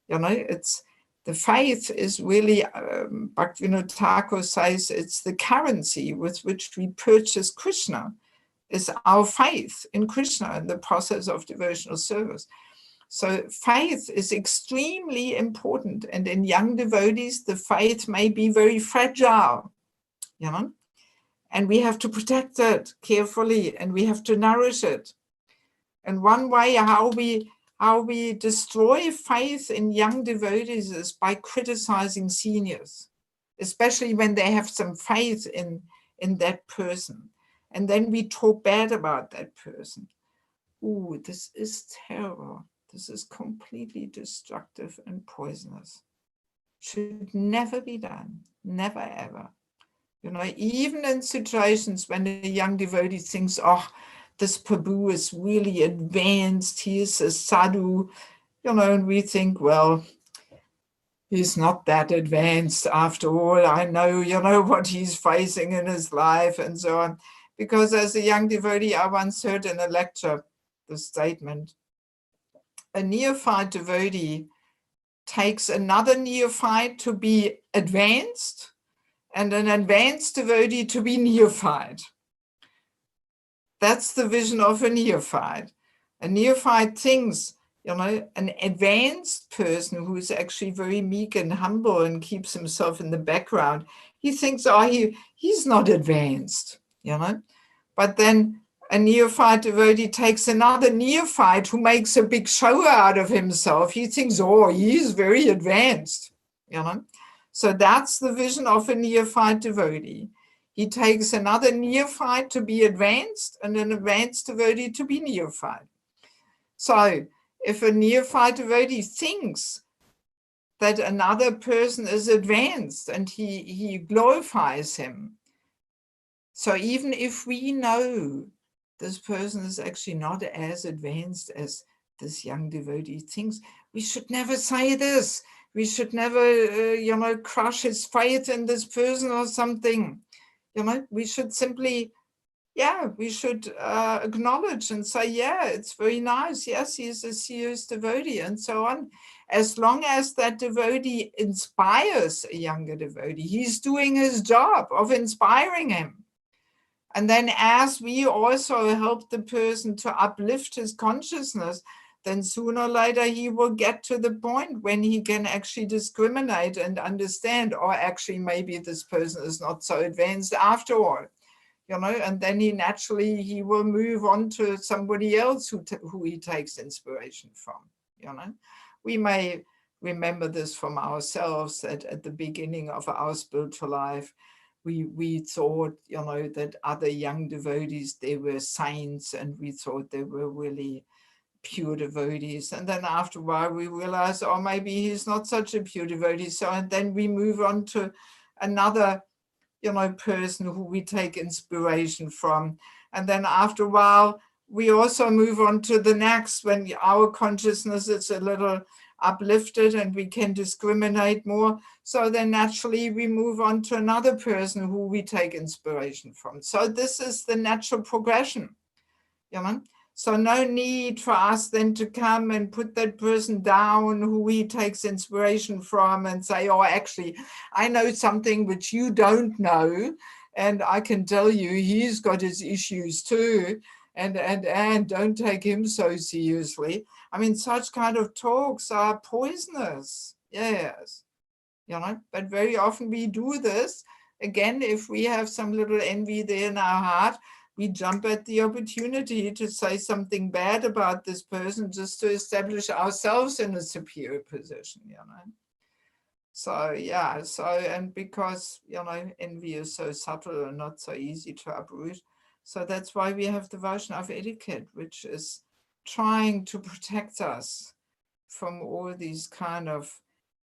It's the faith is really, Bhaktivinoda Thakur says, it's the currency with which we purchase Krishna, is our faith in Krishna in the process of devotional service. So faith is extremely important, and in young devotees, the faith may be very fragile, and we have to protect it carefully, and we have to nourish it. And one way how we destroy faith in young devotees is by criticizing seniors, especially when they have some faith in that person. And then we talk bad about that person. Ooh, this is terrible. This is completely destructive and poisonous. Should never be done, never ever. Even in situations when a young devotee thinks, oh, this Prabhu is really advanced, he is a sadhu, and we think, well, he's not that advanced after all. I know, what he's facing in his life and so on. Because as a young devotee, I once heard in a lecture the statement, a neophyte devotee takes another neophyte to be advanced and an advanced devotee to be neophyte. That's the vision of a neophyte. A neophyte thinks, an advanced person who is actually very meek and humble and keeps himself in the background, he thinks, oh, he's not advanced, But then a neophyte devotee takes another neophyte who makes a big show out of himself. He thinks, oh, he's very advanced, So that's the vision of a neophyte devotee. He takes another neophyte to be advanced and an advanced devotee to be neophyte. So if a neophyte devotee thinks that another person is advanced and he glorifies him, so even if we know this person is actually not as advanced as this young devotee thinks, we should never say this. We should never, crush his faith in this person or something. We should simply, we should acknowledge and say, yeah, it's very nice. Yes, he's a serious devotee and so on. As long as that devotee inspires a younger devotee, he's doing his job of inspiring him. And then as we also help the person to uplift his consciousness, then sooner or later he will get to the point when he can actually discriminate and understand, or actually maybe this person is not so advanced after all, and then he will move on to somebody else who he takes inspiration from, We may remember this from ourselves, that at the beginning of our spiritual life, we thought, that other young devotees, they were saints, and we thought they were really pure devotees. And then after a while, we realized, oh, maybe he's not such a pure devotee. So, and then we move on to another, person who we take inspiration from. And then after a while, we also move on to the next, when our consciousness is a little uplifted and we can discriminate more. So then naturally we move on to another person who we take inspiration from. So this is the natural progression. So no need for us then to come and put that person down who he takes inspiration from and say, oh, actually, I know something which you don't know, and I can tell you he's got his issues too. and don't take him so seriously. I mean, such kind of talks are poisonous. Yes, you know, but very often we do this. Again, if we have some little envy there in our heart, we jump at the opportunity to say something bad about this person just to establish ourselves in a superior position, you know. So, yeah, so, and because, you know, envy is so subtle and not so easy to uproot. So that's why we have the Vaishnava etiquette, which is trying to protect us from all these kind of,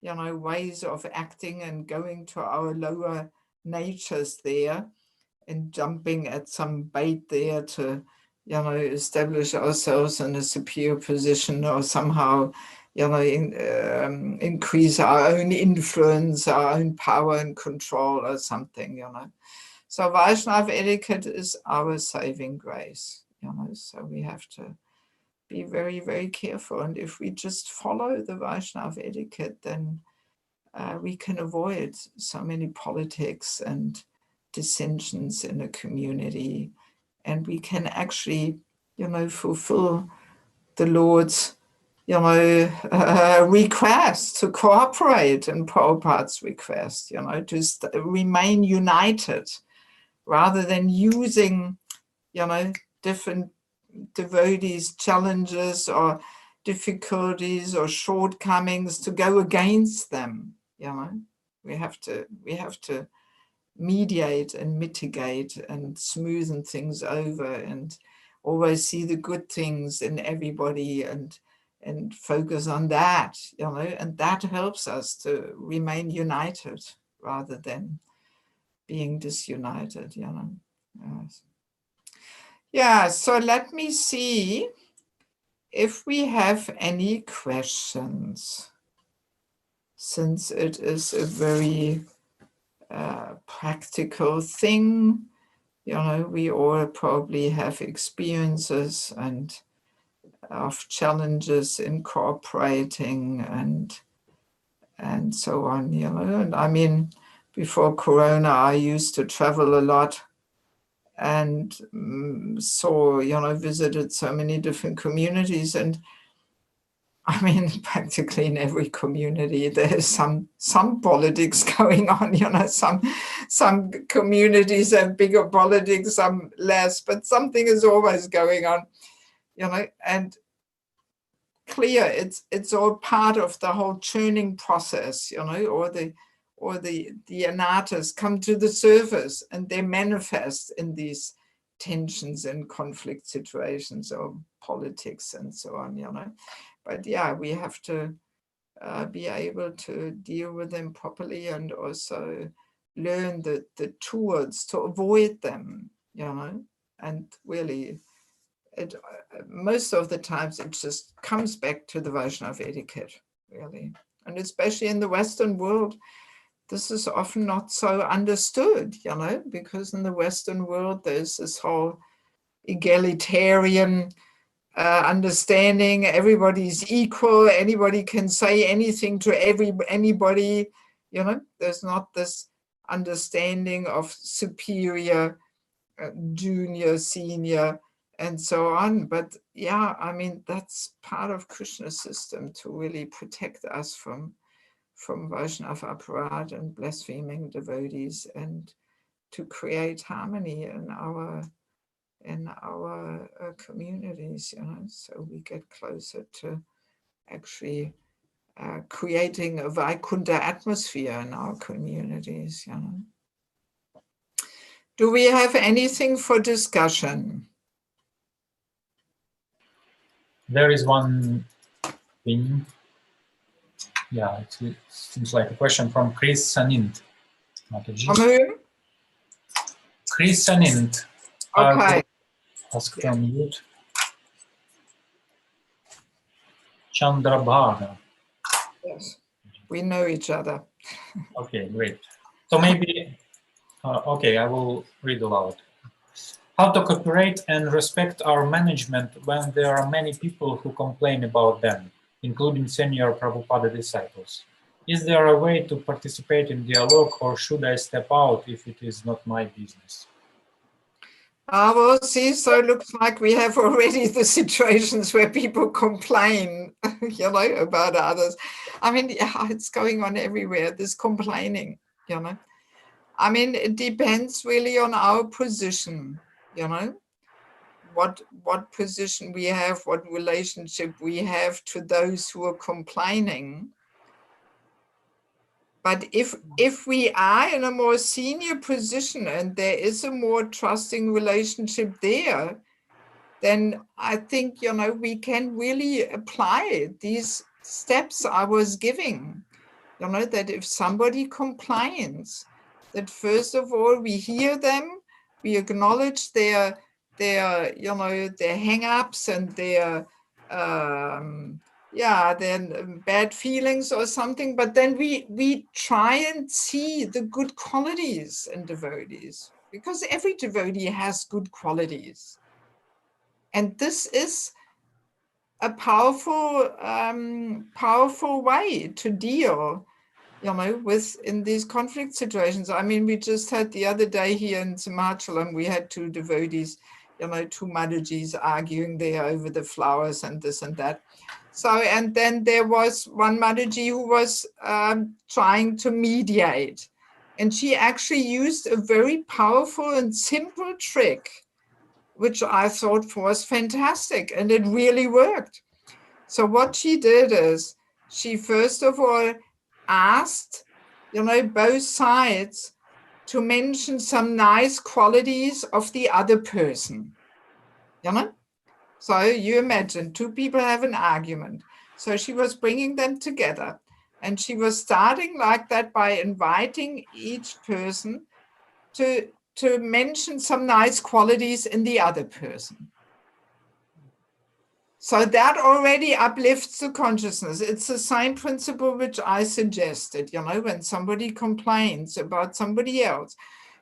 you know, ways of acting and going to our lower natures there and jumping at some bait there to, you know, establish ourselves in a superior position or somehow, you know, increase our own influence, our own power and control or something, you know. So Vaishnava etiquette is our saving grace, you know, so we have to be very, very careful. And if we just follow the Vaishnava etiquette, then we can avoid so many politics and dissensions in a community. And we can actually, you know, fulfill the Lord's, you know, request to cooperate and Prabhupada's request, you know, to remain united rather than using, you know, different devotees' challenges or difficulties or shortcomings to go against them. You know, we have to mediate and mitigate and smoothen things over and always see the good things in everybody and focus on that, you know, and that helps us to remain united rather than being disunited, you know. Yes. Yeah, so let me see if we have any questions, since it is a very practical thing. You know, we all probably have experiences and of challenges in cooperating and so on, you know. And I mean, before Corona, I used to travel a lot and saw, you know, visited so many different communities. And I mean, practically in every community, there's some politics going on, you know, some communities have bigger politics, some less, but something is always going on, you know, and clear, it's all part of the whole churning process, you know, or the anatas come to the surface and they manifest in these tensions and conflict situations or politics and so on, you know. But yeah, we have to be able to deal with them properly and also learn the tools to avoid them, you know. And really, most of the times it just comes back to the Vaishnava etiquette, really. And especially in the Western world, this is often not so understood, you know, because in the Western world, there's this whole egalitarian understanding, everybody's equal, anybody can say anything to anybody, you know, there's not this understanding of superior, junior, senior, and so on. But yeah, I mean, that's part of Krishna's system to really protect us from Vaishnava aparad and blaspheming devotees, and to create harmony in our communities, you know, so we get closer to actually creating a Vaikuntha atmosphere in our communities, you know. Do we have anything for discussion? There is one thing. Yeah, it seems like a question from Chris Sanint. From whom? Chris Sanint. Okay. Ask to unmute. Chandrabhaga. Yes, we know each other. Okay, great. So maybe, okay, I will read aloud. How to cooperate and respect our management when there are many people who complain about them, including senior Prabhupada disciples? Is there a way to participate in dialogue, or should I step out if it is not my business? Ah, well, see, so it looks like we have already the situations where people complain, you know, about others. I mean, yeah, it's going on everywhere, this complaining, you know. I mean, it depends really on our position, you know, what position we have, what relationship we have to those who are complaining. But if we are in a more senior position and there is a more trusting relationship there, then I think, you know, we can really apply these steps I was giving. You know, that if somebody complains, that first of all, we hear them, we acknowledge their you know, their hang-ups and their yeah, their bad feelings or something, but then we try and see the good qualities in devotees, because every devotee has good qualities. And this is a powerful powerful way to deal, you know, with in these conflict situations. I mean, we just had the other day here in Simachalam, we had two devotees, you know, two Madhujis arguing there over the flowers and this and that. So, and then there was one Madhuji who was trying to mediate. And she actually used a very powerful and simple trick, which I thought was fantastic, and it really worked. So what she did is she first of all asked, you know, both sides to mention some nice qualities of the other person, you know? So you imagine two people have an argument. So she was bringing them together, and she was starting like that by inviting each person to mention some nice qualities in the other person. So that already uplifts the consciousness. It's the same principle which I suggested, you know, when somebody complains about somebody else,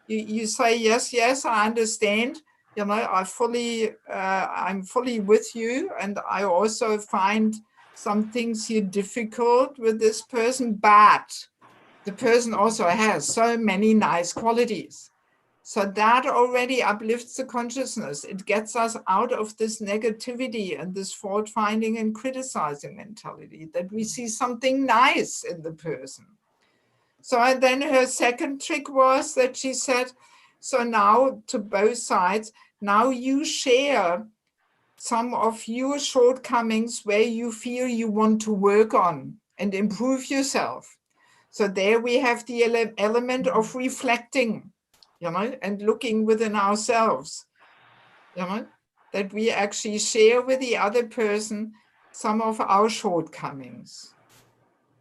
you say, yes, yes, I understand, you know, I'm fully with you. And I also find some things here difficult with this person, but the person also has so many nice qualities. So that already uplifts the consciousness. It gets us out of this negativity and this fault finding and criticizing mentality, that we see something nice in the person. So and then her second trick was that she said, so now to both sides, now you share some of your shortcomings where you feel you want to work on and improve yourself. So there we have the element of reflecting, you know, and looking within ourselves, you know, that we actually share with the other person some of our shortcomings.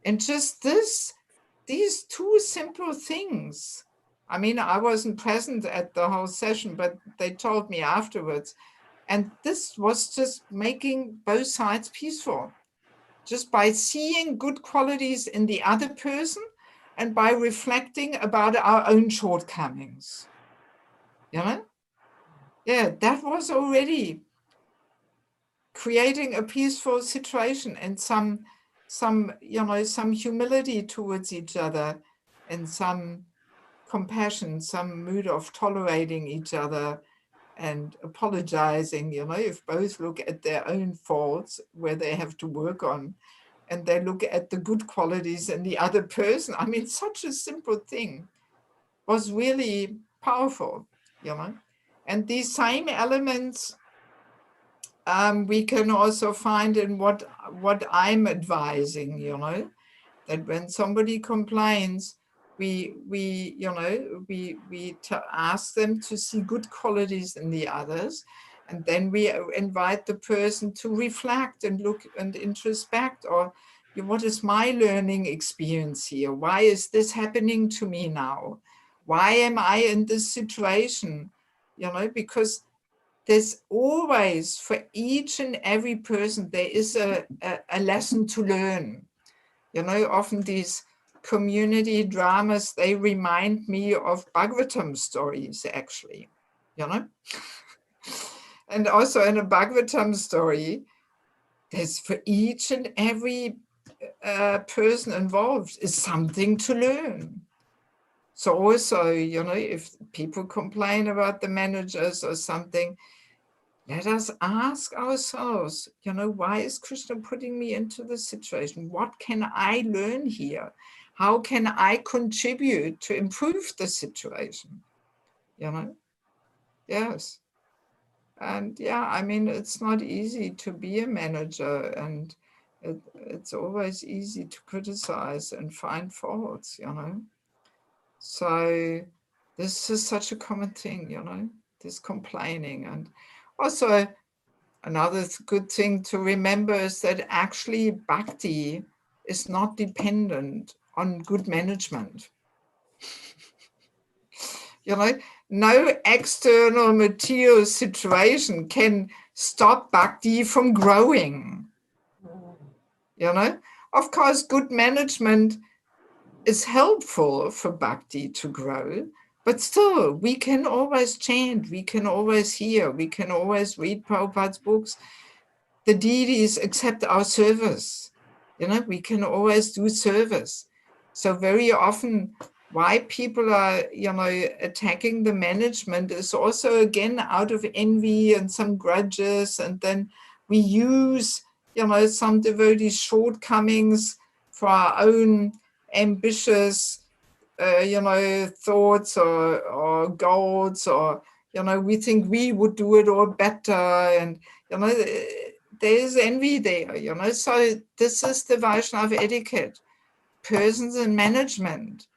And just these two simple things. I mean, I wasn't present at the whole session, but they told me afterwards. And this was just making both sides peaceful, just by seeing good qualities in the other person and by reflecting about our own shortcomings. You know? Yeah, that was already creating a peaceful situation and some you know, some humility towards each other and some compassion, some mood of tolerating each other and apologizing, you know, if both look at their own faults where they have to work on, and they look at the good qualities in the other person. I mean, such a simple thing was really powerful, you know. And these same elements we can also find in what I'm advising, you know, that when somebody complains, we you know, we ask them to see good qualities in the others, and then we invite the person to reflect and look and introspect, or what is my learning experience here? Why is this happening to me now? Why am I in this situation? You know, because there's always, for each and every person, there is a lesson to learn. You know, often these community dramas, they remind me of Bhagavatam stories, actually, you know. And also in a Bhagavatam story, there's for each and every person involved is something to learn. So also, you know, if people complain about the managers or something, let us ask ourselves, you know, why is Krishna putting me into this situation? What can I learn here? How can I contribute to improve the situation? You know, yes. And yeah, I mean, it's not easy to be a manager, and it's always easy to criticize and find faults, you know. So this is such a common thing, you know, this complaining. And also another good thing to remember is that actually bhakti is not dependent on good management. You know, no external material situation can stop bhakti from growing. You know, of course, good management is helpful for bhakti to grow, but still, we can always chant, we can always hear, we can always read Prabhupada's books. The deities accept our service. You know, we can always do service. So very often, why people are, you know, attacking the management is also, again, out of envy and some grudges. And then we use, you know, some devotees' shortcomings for our own ambitious, you know, thoughts or goals, or, you know, we think we would do it all better. And, you know, there is envy there, you know. So this is the Vaishnava etiquette. Persons in management,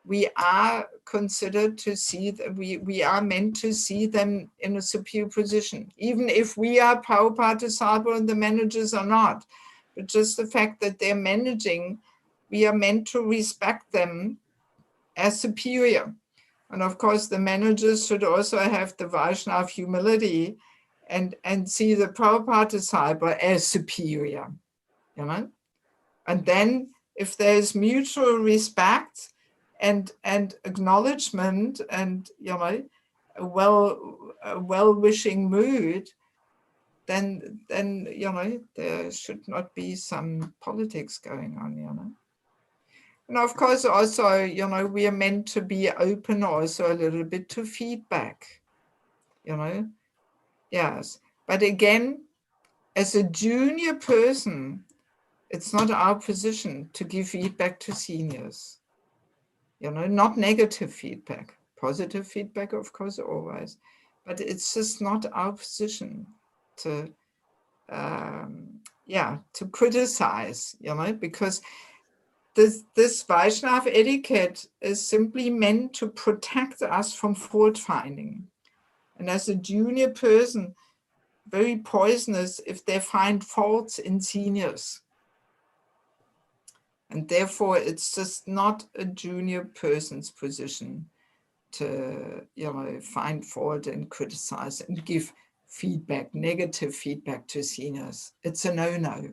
we are considered to see that we are meant to see them in a superior position, even if we are Prabhupada disciple and the managers are not. But just the fact that they're managing, we are meant to respect them as superior. And of course, the managers should also have the Vaishnava humility and see the Prabhupada disciple as superior, you know. And then if there's mutual respect and acknowledgement and, you know, a well-wishing mood, then, you know, there should not be some politics going on, you know. And of course, also, you know, we are meant to be open also a little bit to feedback, you know. Yes. But again, as a junior person, it's not our position to give feedback to seniors. You know, not negative feedback, positive feedback, of course, always. But it's just not our position to, to criticize, you know, because this Vaishnava etiquette is simply meant to protect us from fault finding. And as a junior person, very poisonous if they find faults in seniors. And therefore, it's just not a junior person's position to, you know, find fault and criticize and give feedback, negative feedback to seniors. It's a no-no.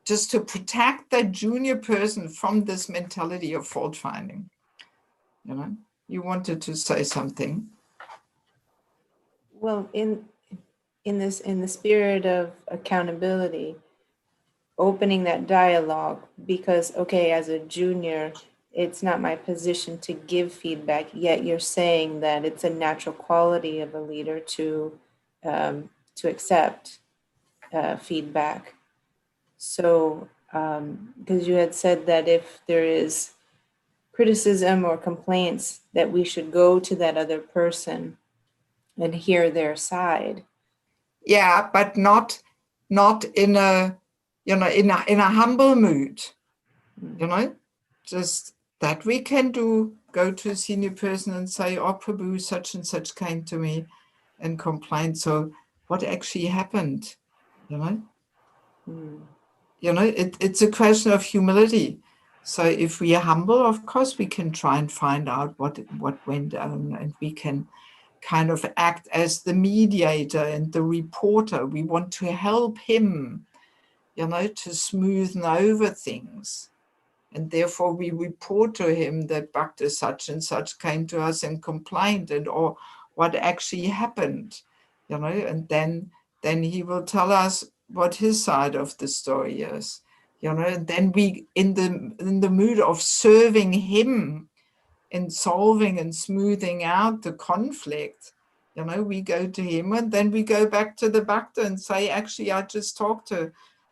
Just to protect that junior person from this mentality of fault finding. You know, you wanted to say something. Well, in the spirit of accountability, opening that dialogue, because okay, as a junior, it's not my position to give feedback, yet you're saying that it's a natural quality of a leader to accept feedback. So because you had said that if there is criticism or complaints, that we should go to that other person and hear their side. Yeah, but not in a, you know, in a humble mood. You know, just that we can do, go to a senior person and say, oh, Prabhu, such and such came to me and complained. So what actually happened? You know, you know, it's a question of humility. So if we are humble, of course, we can try and find out what went on, and we can kind of act as the mediator and the reporter. We want to help him, you know, to smoothen over things. And therefore we report to him that Bhakta such and such came to us and complained, and or what actually happened, you know, and then he will tell us what his side of the story is, you know, and then we in the mood of serving him, in solving and smoothing out the conflict, you know, we go to him and then we go back to the Bhakta and say, actually, I just talked to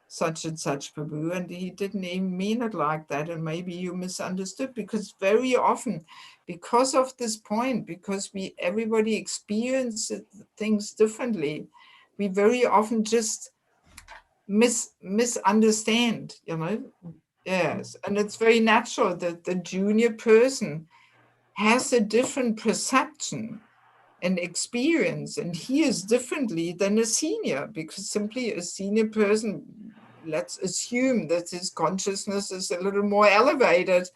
such and such Prabhu and he didn't even mean it like that. And maybe you misunderstood, because very often, because of this point, because everybody experiences things differently, we very often just misunderstand, you know. Yes, and it's very natural that the junior person has a different perception and experience and hears differently than a senior, because simply a senior person, let's assume that his consciousness is a little more elevated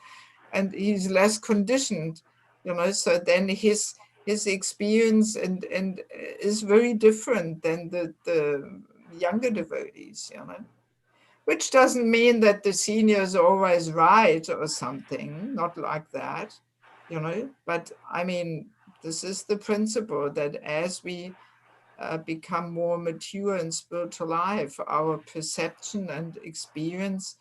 and he's less conditioned, you know, so then his experience and is very different than the younger devotees, you know. Which doesn't mean that the senior is always right or something, not like that, you know. But I mean, this is the principle that as we become more mature in spiritual life, our perception and experience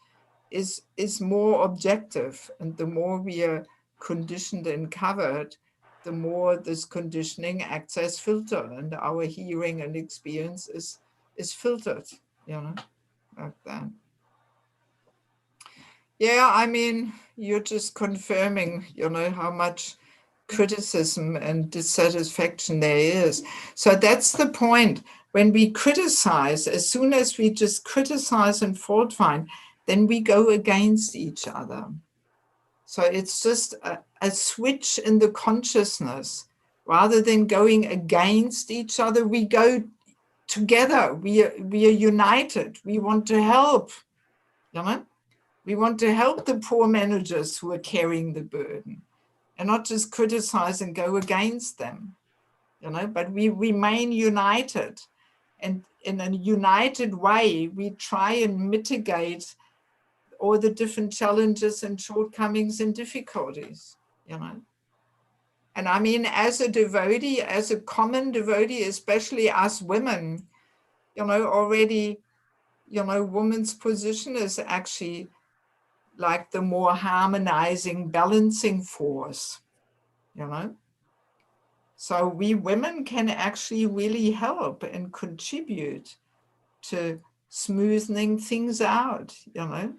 is more objective. And the more we are conditioned and covered, the more this conditioning acts as filter, and our hearing and experience is filtered, you know, like that. Yeah, I mean, you're just confirming, you know, how much criticism and dissatisfaction there is. So that's the point. When we criticize, as soon as we just criticize and fault find, then we go against each other. So it's just a switch in the consciousness. Rather than going against each other, we go together. We are united. We want to help, you know? We want to help the poor managers who are carrying the burden and not just criticize and go against them, you know, but we remain united. And in a united way, we try and mitigate all the different challenges and shortcomings and difficulties, you know. And I mean, as a devotee, as a common devotee, especially us women, you know, already, you know, women's position is actually like the more harmonizing, balancing force, you know. So we women can actually really help and contribute to smoothing things out, you know.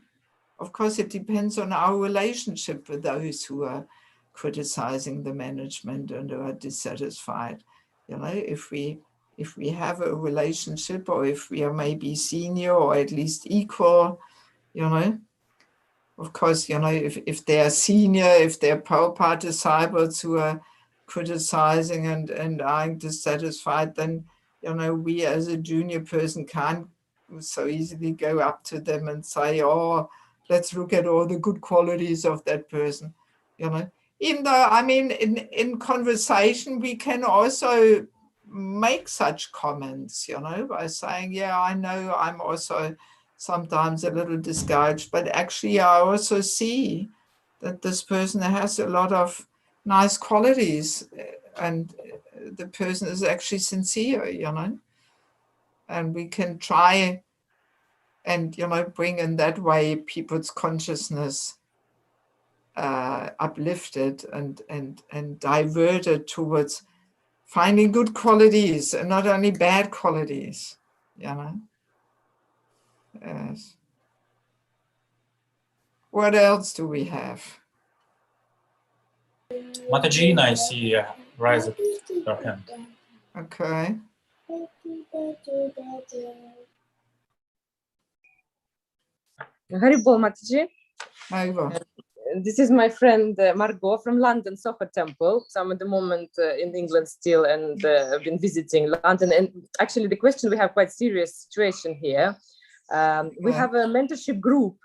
Of course, it depends on our relationship with those who are criticizing the management and are dissatisfied. You know, if we have a relationship, or if we are maybe senior or at least equal, you know. Of course, you know, if they are senior, if they're Prabhupada disciples who are criticizing and are dissatisfied, then, you know, we as a junior person can't so easily go up to them and say, oh, let's look at all the good qualities of that person, you know. Even though, I mean, in conversation, we can also make such comments, you know, by saying, yeah, I know I'm also sometimes a little discouraged, but actually I also see that this person has a lot of nice qualities and the person is actually sincere, you know, and we can try and, you know, bring in that way people's consciousness uplifted and diverted towards finding good qualities and not only bad qualities, you know. Yes. What else do we have? Mataji, I see raise her hand. Okay. Haribol Mataji. Over. This is my friend Margot from London Soho Temple. So I'm at the moment in England still, and I've been visiting London. And actually, the question, we have quite serious situation here. We have a mentorship group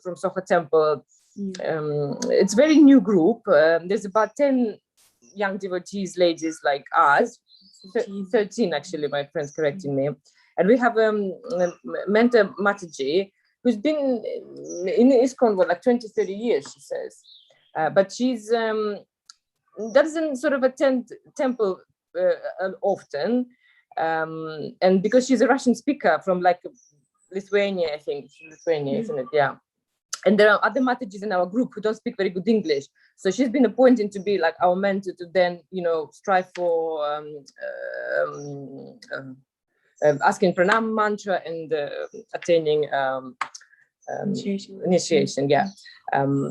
from Soho Temple. It's very new group. There's about 10 young devotees, ladies like us. 13 actually, my friend's correcting me. And we have mentor Mataji, who's been in ISKCON for like 20, 30 years, she says. But she's doesn't sort of attend temple often. And because she's a Russian speaker from like Lithuania, I think. Lithuania, isn't it? Yeah. and there are other Mataji's in our group who don't speak very good English. So she's been appointed to be like our mentor to then, strive for asking pranam mantra and attaining initiation. Yeah.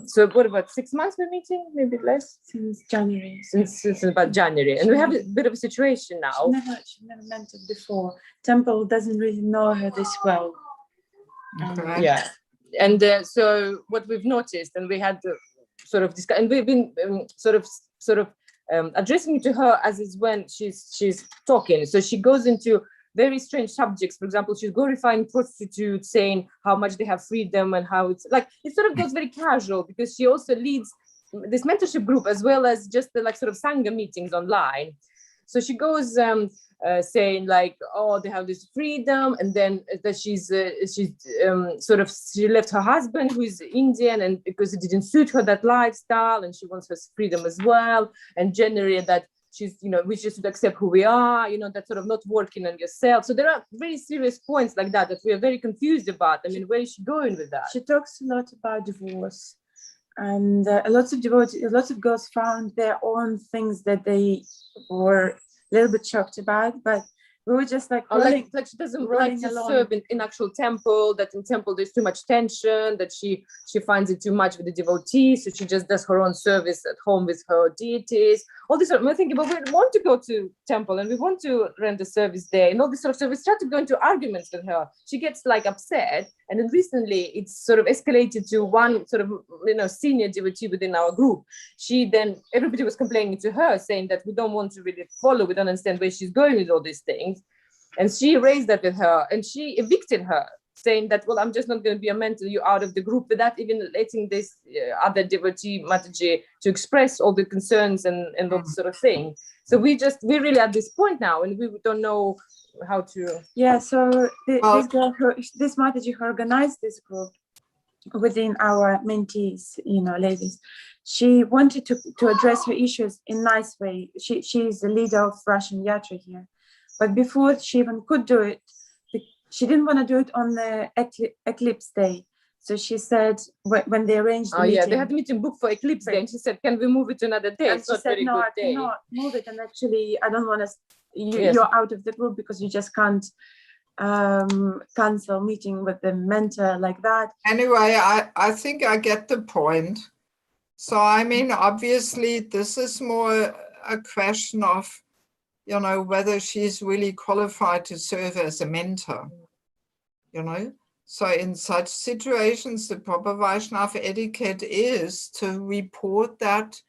So what about 6 months we're meeting? Maybe less? Since January. Since about January. And we have a bit of a situation now. She's never mentored before. Temple doesn't really know her this well. Okay. Yeah. And so what we've noticed, and we had sort of discuss, and we've been sort of addressing it to her as is when she's talking. So she goes into very strange subjects. For example, she's glorifying prostitutes, saying how much they have freedom and how it's like, it sort of goes very casual, because she also leads this mentorship group as well as just the like sort of Sangha meetings online. So she goes saying like, oh, they have this freedom, and then that she left her husband who is Indian, and because it didn't suit her, that lifestyle, and she wants her freedom as well, and generally that she's, we just should accept who we are, that sort of not working on yourself. So there are very serious points like that we are very confused about. I mean, where is she going with that? She talks a lot about divorce, and lots of girls found their own things that they were a little bit shocked about, but we were just like, like she doesn't like to serve in actual temple, that in temple there's too much tension, that she finds it too much with the devotees, so she just does her own service at home with her deities. All this sort of, we're thinking, but we want to go to temple and we want to rent a service there, and all this sort of stuff. We start to go into arguments with her. She gets like upset, and then recently it's sort of escalated to one sort of senior devotee within our group. Everybody was complaining to her, saying that we don't want to really follow, we don't understand where she's going with all these things. And she raised that with her, and she evicted her, saying that, well, I'm just not going to be a mentor, you out of the group, without even letting this other devotee, Mataji, to express all the concerns and all this sort of thing. So we're really at this point now, and we don't know how to. Yeah, so this Mataji who organized this group within our mentees, ladies, she wanted to address her issues in a nice way. She's the leader of Russian Yatra here. But before she even could do it, she didn't want to do it on the eclipse day. So she said when they arranged the meeting, they had a meeting booked for eclipse day, and she said, "Can we move it to another day?" And she said, "No, I cannot move it. And actually, I don't want to. You're out of the group because you just can't cancel meeting with the mentor like that." Anyway, I think I get the point. So I mean, obviously, this is more a question of, whether she's really qualified to serve as a mentor, So in such situations, the proper Vaishnava etiquette is to report that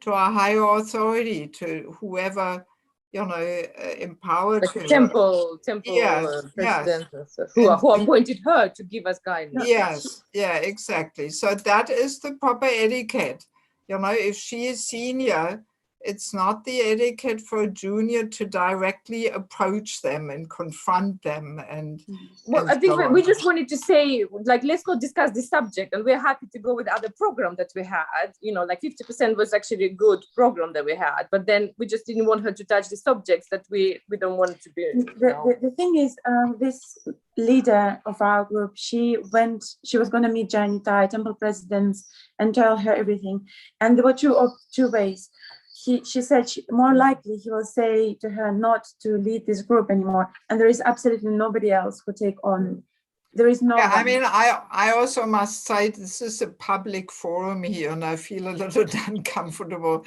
to a higher authority, to whoever, empowered like temple president, who appointed her to give us guidance. Yes, yeah, exactly. So that is the proper etiquette. If she is senior, it's not the etiquette for a junior to directly approach them and confront them. I think we just wanted to say, like, let's not discuss this subject, and we're happy to go with the other program that we had. Like 50% was actually a good program that we had, but then we just didn't want her to touch the subjects that we don't want it to be. The thing is, this leader of our group, she was going to meet Janitai, temple presidents, and tell her everything. And there were two ways. She said more likely he will say to her not to lead this group anymore, and there is absolutely nobody else who take on. There is no. Yeah, I mean, I also must say this is a public forum here, and I feel a little uncomfortable,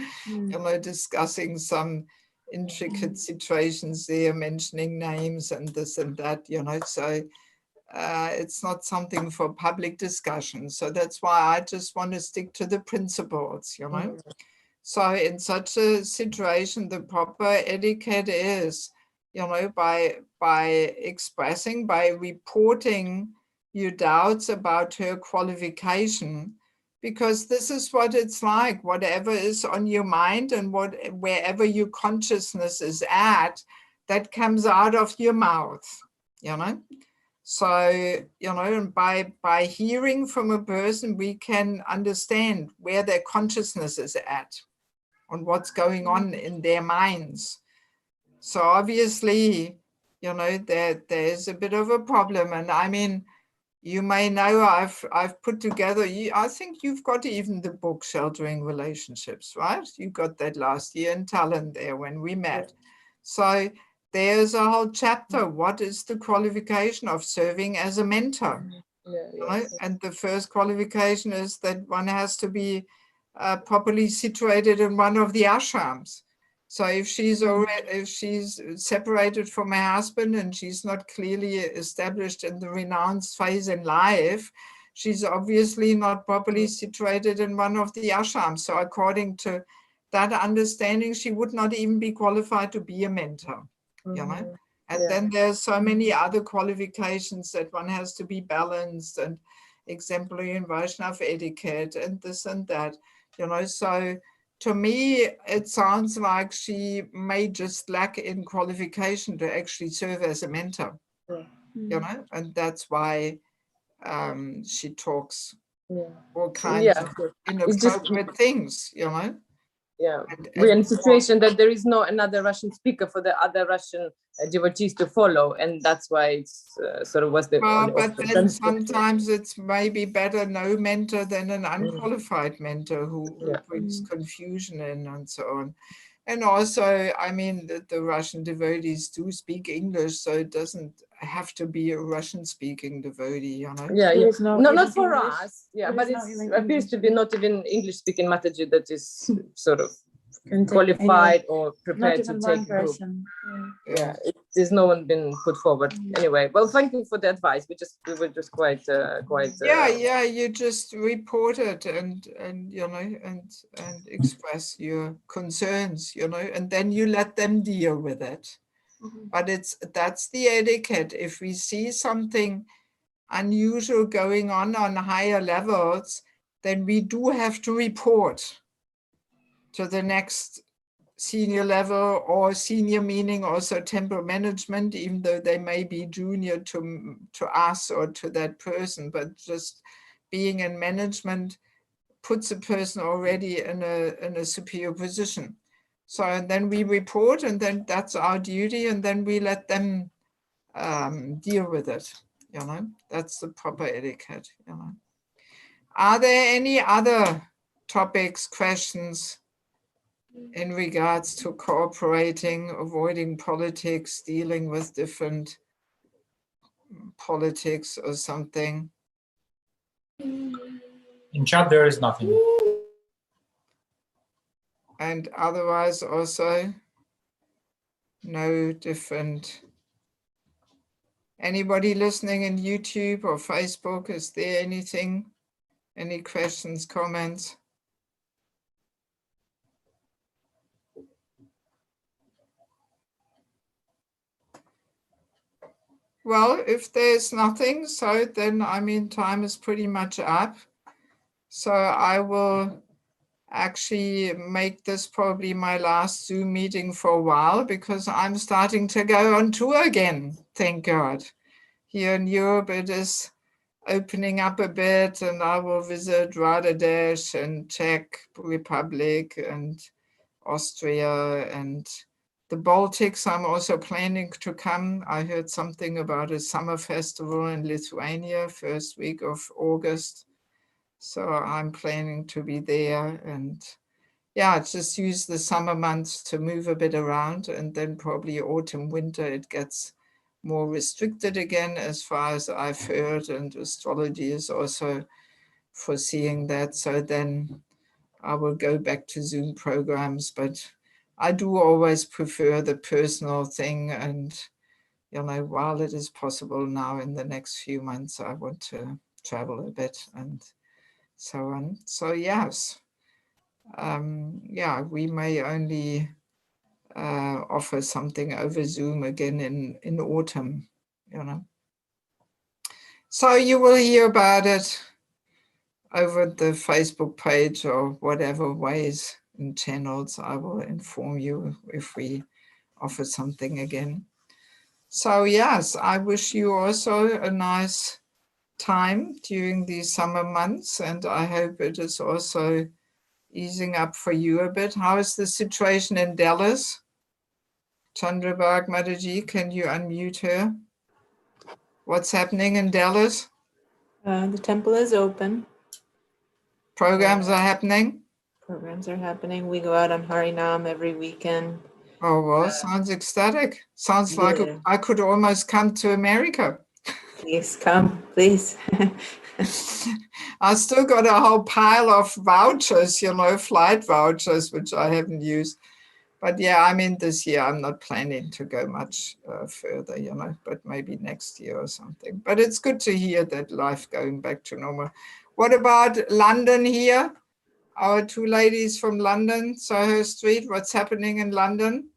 discussing some intricate situations there, mentioning names and this and that, So it's not something for public discussion. So that's why I just want to stick to the principles, So in such a situation, the proper etiquette is, by expressing, by reporting your doubts about her qualification, because this is what it's like. Whatever is on your mind and wherever your consciousness is at, that comes out of your mouth, So, and by hearing from a person, we can understand where their consciousness is at, on what's going on in their minds. So obviously, there's a bit of a problem. And I mean, you may know I've put together, I think you've got even the book Sheltering Relationships, right? You got that last year in Tallinn there when we met. So there's a whole chapter. What is the qualification of serving as a mentor? Right? And the first qualification is that one has to be properly situated in one of the ashrams. So if she's already, if she's separated from her husband and she's not clearly established in the renounced phase in life, she's obviously not properly situated in one of the ashrams. So according to that understanding, she would not even be qualified to be a mentor. You know? And then there's so many other qualifications that one has to be balanced and exemplary in Vaishnav etiquette and this and that, you know. So to me, it sounds like she may just lack in qualification to actually serve as a mentor, you know, and that's why she talks all kinds of inappropriate things, you know. Yeah, we're in a situation that there is no another Russian speaker for the other Russian devotees to follow, and that's why it's sort of was the. Well, but then sometimes it's maybe better no mentor than an unqualified mentor who brings confusion in and so on. And also, I mean, the Russian devotees do speak English, so it doesn't have to be a Russian-speaking devotee, you know. Yeah, yeah. No, Not for us. Yeah, but it appears to be not even English-speaking Mataji that is sort of qualified or prepared to take group. Yeah, there's no one been put forward. Anyway, well, thank you for the advice. We were just quite. Yeah. You just report it and you know and express your concerns, you know, and then you let them deal with it. But that's the etiquette. If we see something unusual going on higher levels, then we do have to report to the next senior level, or senior meaning also temple management, even though they may be junior to us or to that person, but just being in management puts a person already in a superior position. So and then we report, and then that's our duty, and then we let them deal with it, you know. That's the proper etiquette, you know. Are there any other topics, questions in regards to cooperating, avoiding politics, dealing with different politics or something? In chat, there is nothing. And otherwise also no different. Anybody listening in YouTube or Facebook, is there anything? Any questions, comments? Well, if there's nothing, so then, I mean, time is pretty much up. So I will actually make this probably my last Zoom meeting for a while, because I'm starting to go on tour again, thank God. Here in Europe, it is opening up a bit, and I will visit Radhadesh and Czech Republic and Austria and the Baltics. I'm also planning to come. I heard something about a summer festival in Lithuania, first week of August. So I'm planning to be there, and yeah, just use the summer months to move a bit around, and then probably autumn, winter, it gets more restricted again, as far as I've heard, and astrology is also foreseeing that. So then I will go back to Zoom programs, but I do always prefer the personal thing. And, you know, while it is possible now in the next few months, I want to travel a bit and so on. So yes, yeah, we may only offer something over Zoom again in autumn, you know. So you will hear about it over the Facebook page or whatever ways and channels. I will inform you if we offer something again. So yes, I wish you also a nice time during these summer months, and I hope it is also easing up for you a bit. How is the situation in Dallas? Chandrabag Mataji, can you unmute her? What's happening in Dallas? The temple is open. Programs are happening. Programs are happening. We go out on Harinam every weekend. Oh, well, sounds ecstatic. Sounds like Yeah. I could almost come to America. Please come, please. I still got a whole pile of vouchers, flight vouchers, which I haven't used. But yeah, I mean, this year I'm not planning to go much further, but maybe next year or something. But it's good to hear that life going back to normal. What about London here? Our two ladies from London, Soho Street, what's happening in London?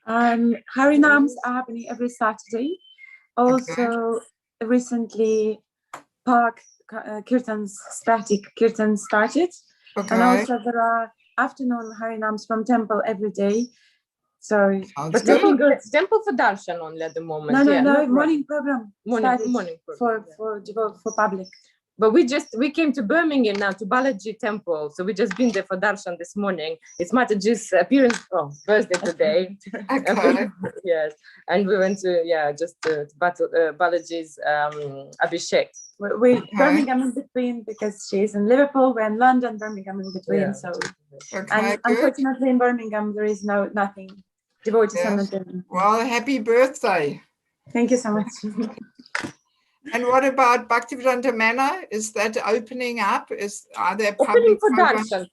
Harinams are happening every Saturday. Also, recently, Park Kirtans, static Kirtans started. Okay. And also there are afternoon Harinams from temple every day. So, Sounds But good. temple for darshan only at the moment. no, morning program started morning program, for public. But we came to Birmingham now to Balaji Temple, so we just been there for darshan this morning. It's Mataji's appearance, birthday today. Okay. Yes, and we went to Balaji's Abhishek. Birmingham in between because she's in Liverpool. We're in London, Birmingham in between. Yeah. So, Okay, and good. unfortunately in Birmingham there is nothing. Devotees are not there. Well, happy birthday. Thank you so much. And what about Bhaktivedanta Manor? Is that opening up? Are there Opening public for programs? darshan,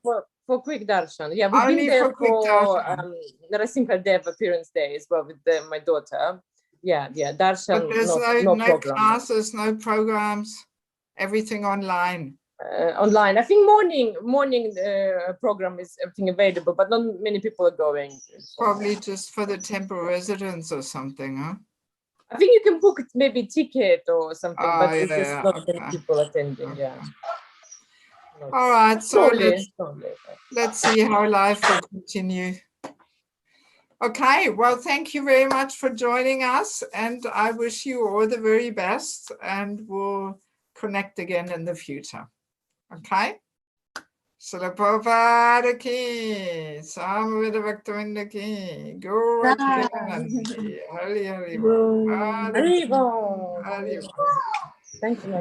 for quick darshan. Yeah, we've Only been there for quick for darshan. Narasimha Dev appearance day as well with my daughter. Yeah, darshan. But there's no no program. classes, no programs, everything online. Online. I think morning program is everything available, but not many people are going. Probably just for the temple residents or something, huh? I think you can book maybe ticket or something, Oh, but it's just yeah, not many okay. people attending. Yeah. All right, so Slowly. let's see how life will continue. Okay, well, thank you very much for joining us, and I wish you all the very best, and we'll connect again in the future. Okay? Srila Prabhupada ki, Samaveda Bhaktivinoda ki, Gaura Premanandi ki, Hari Hari Bol. Hari Bol. Hari Bol. Thank you.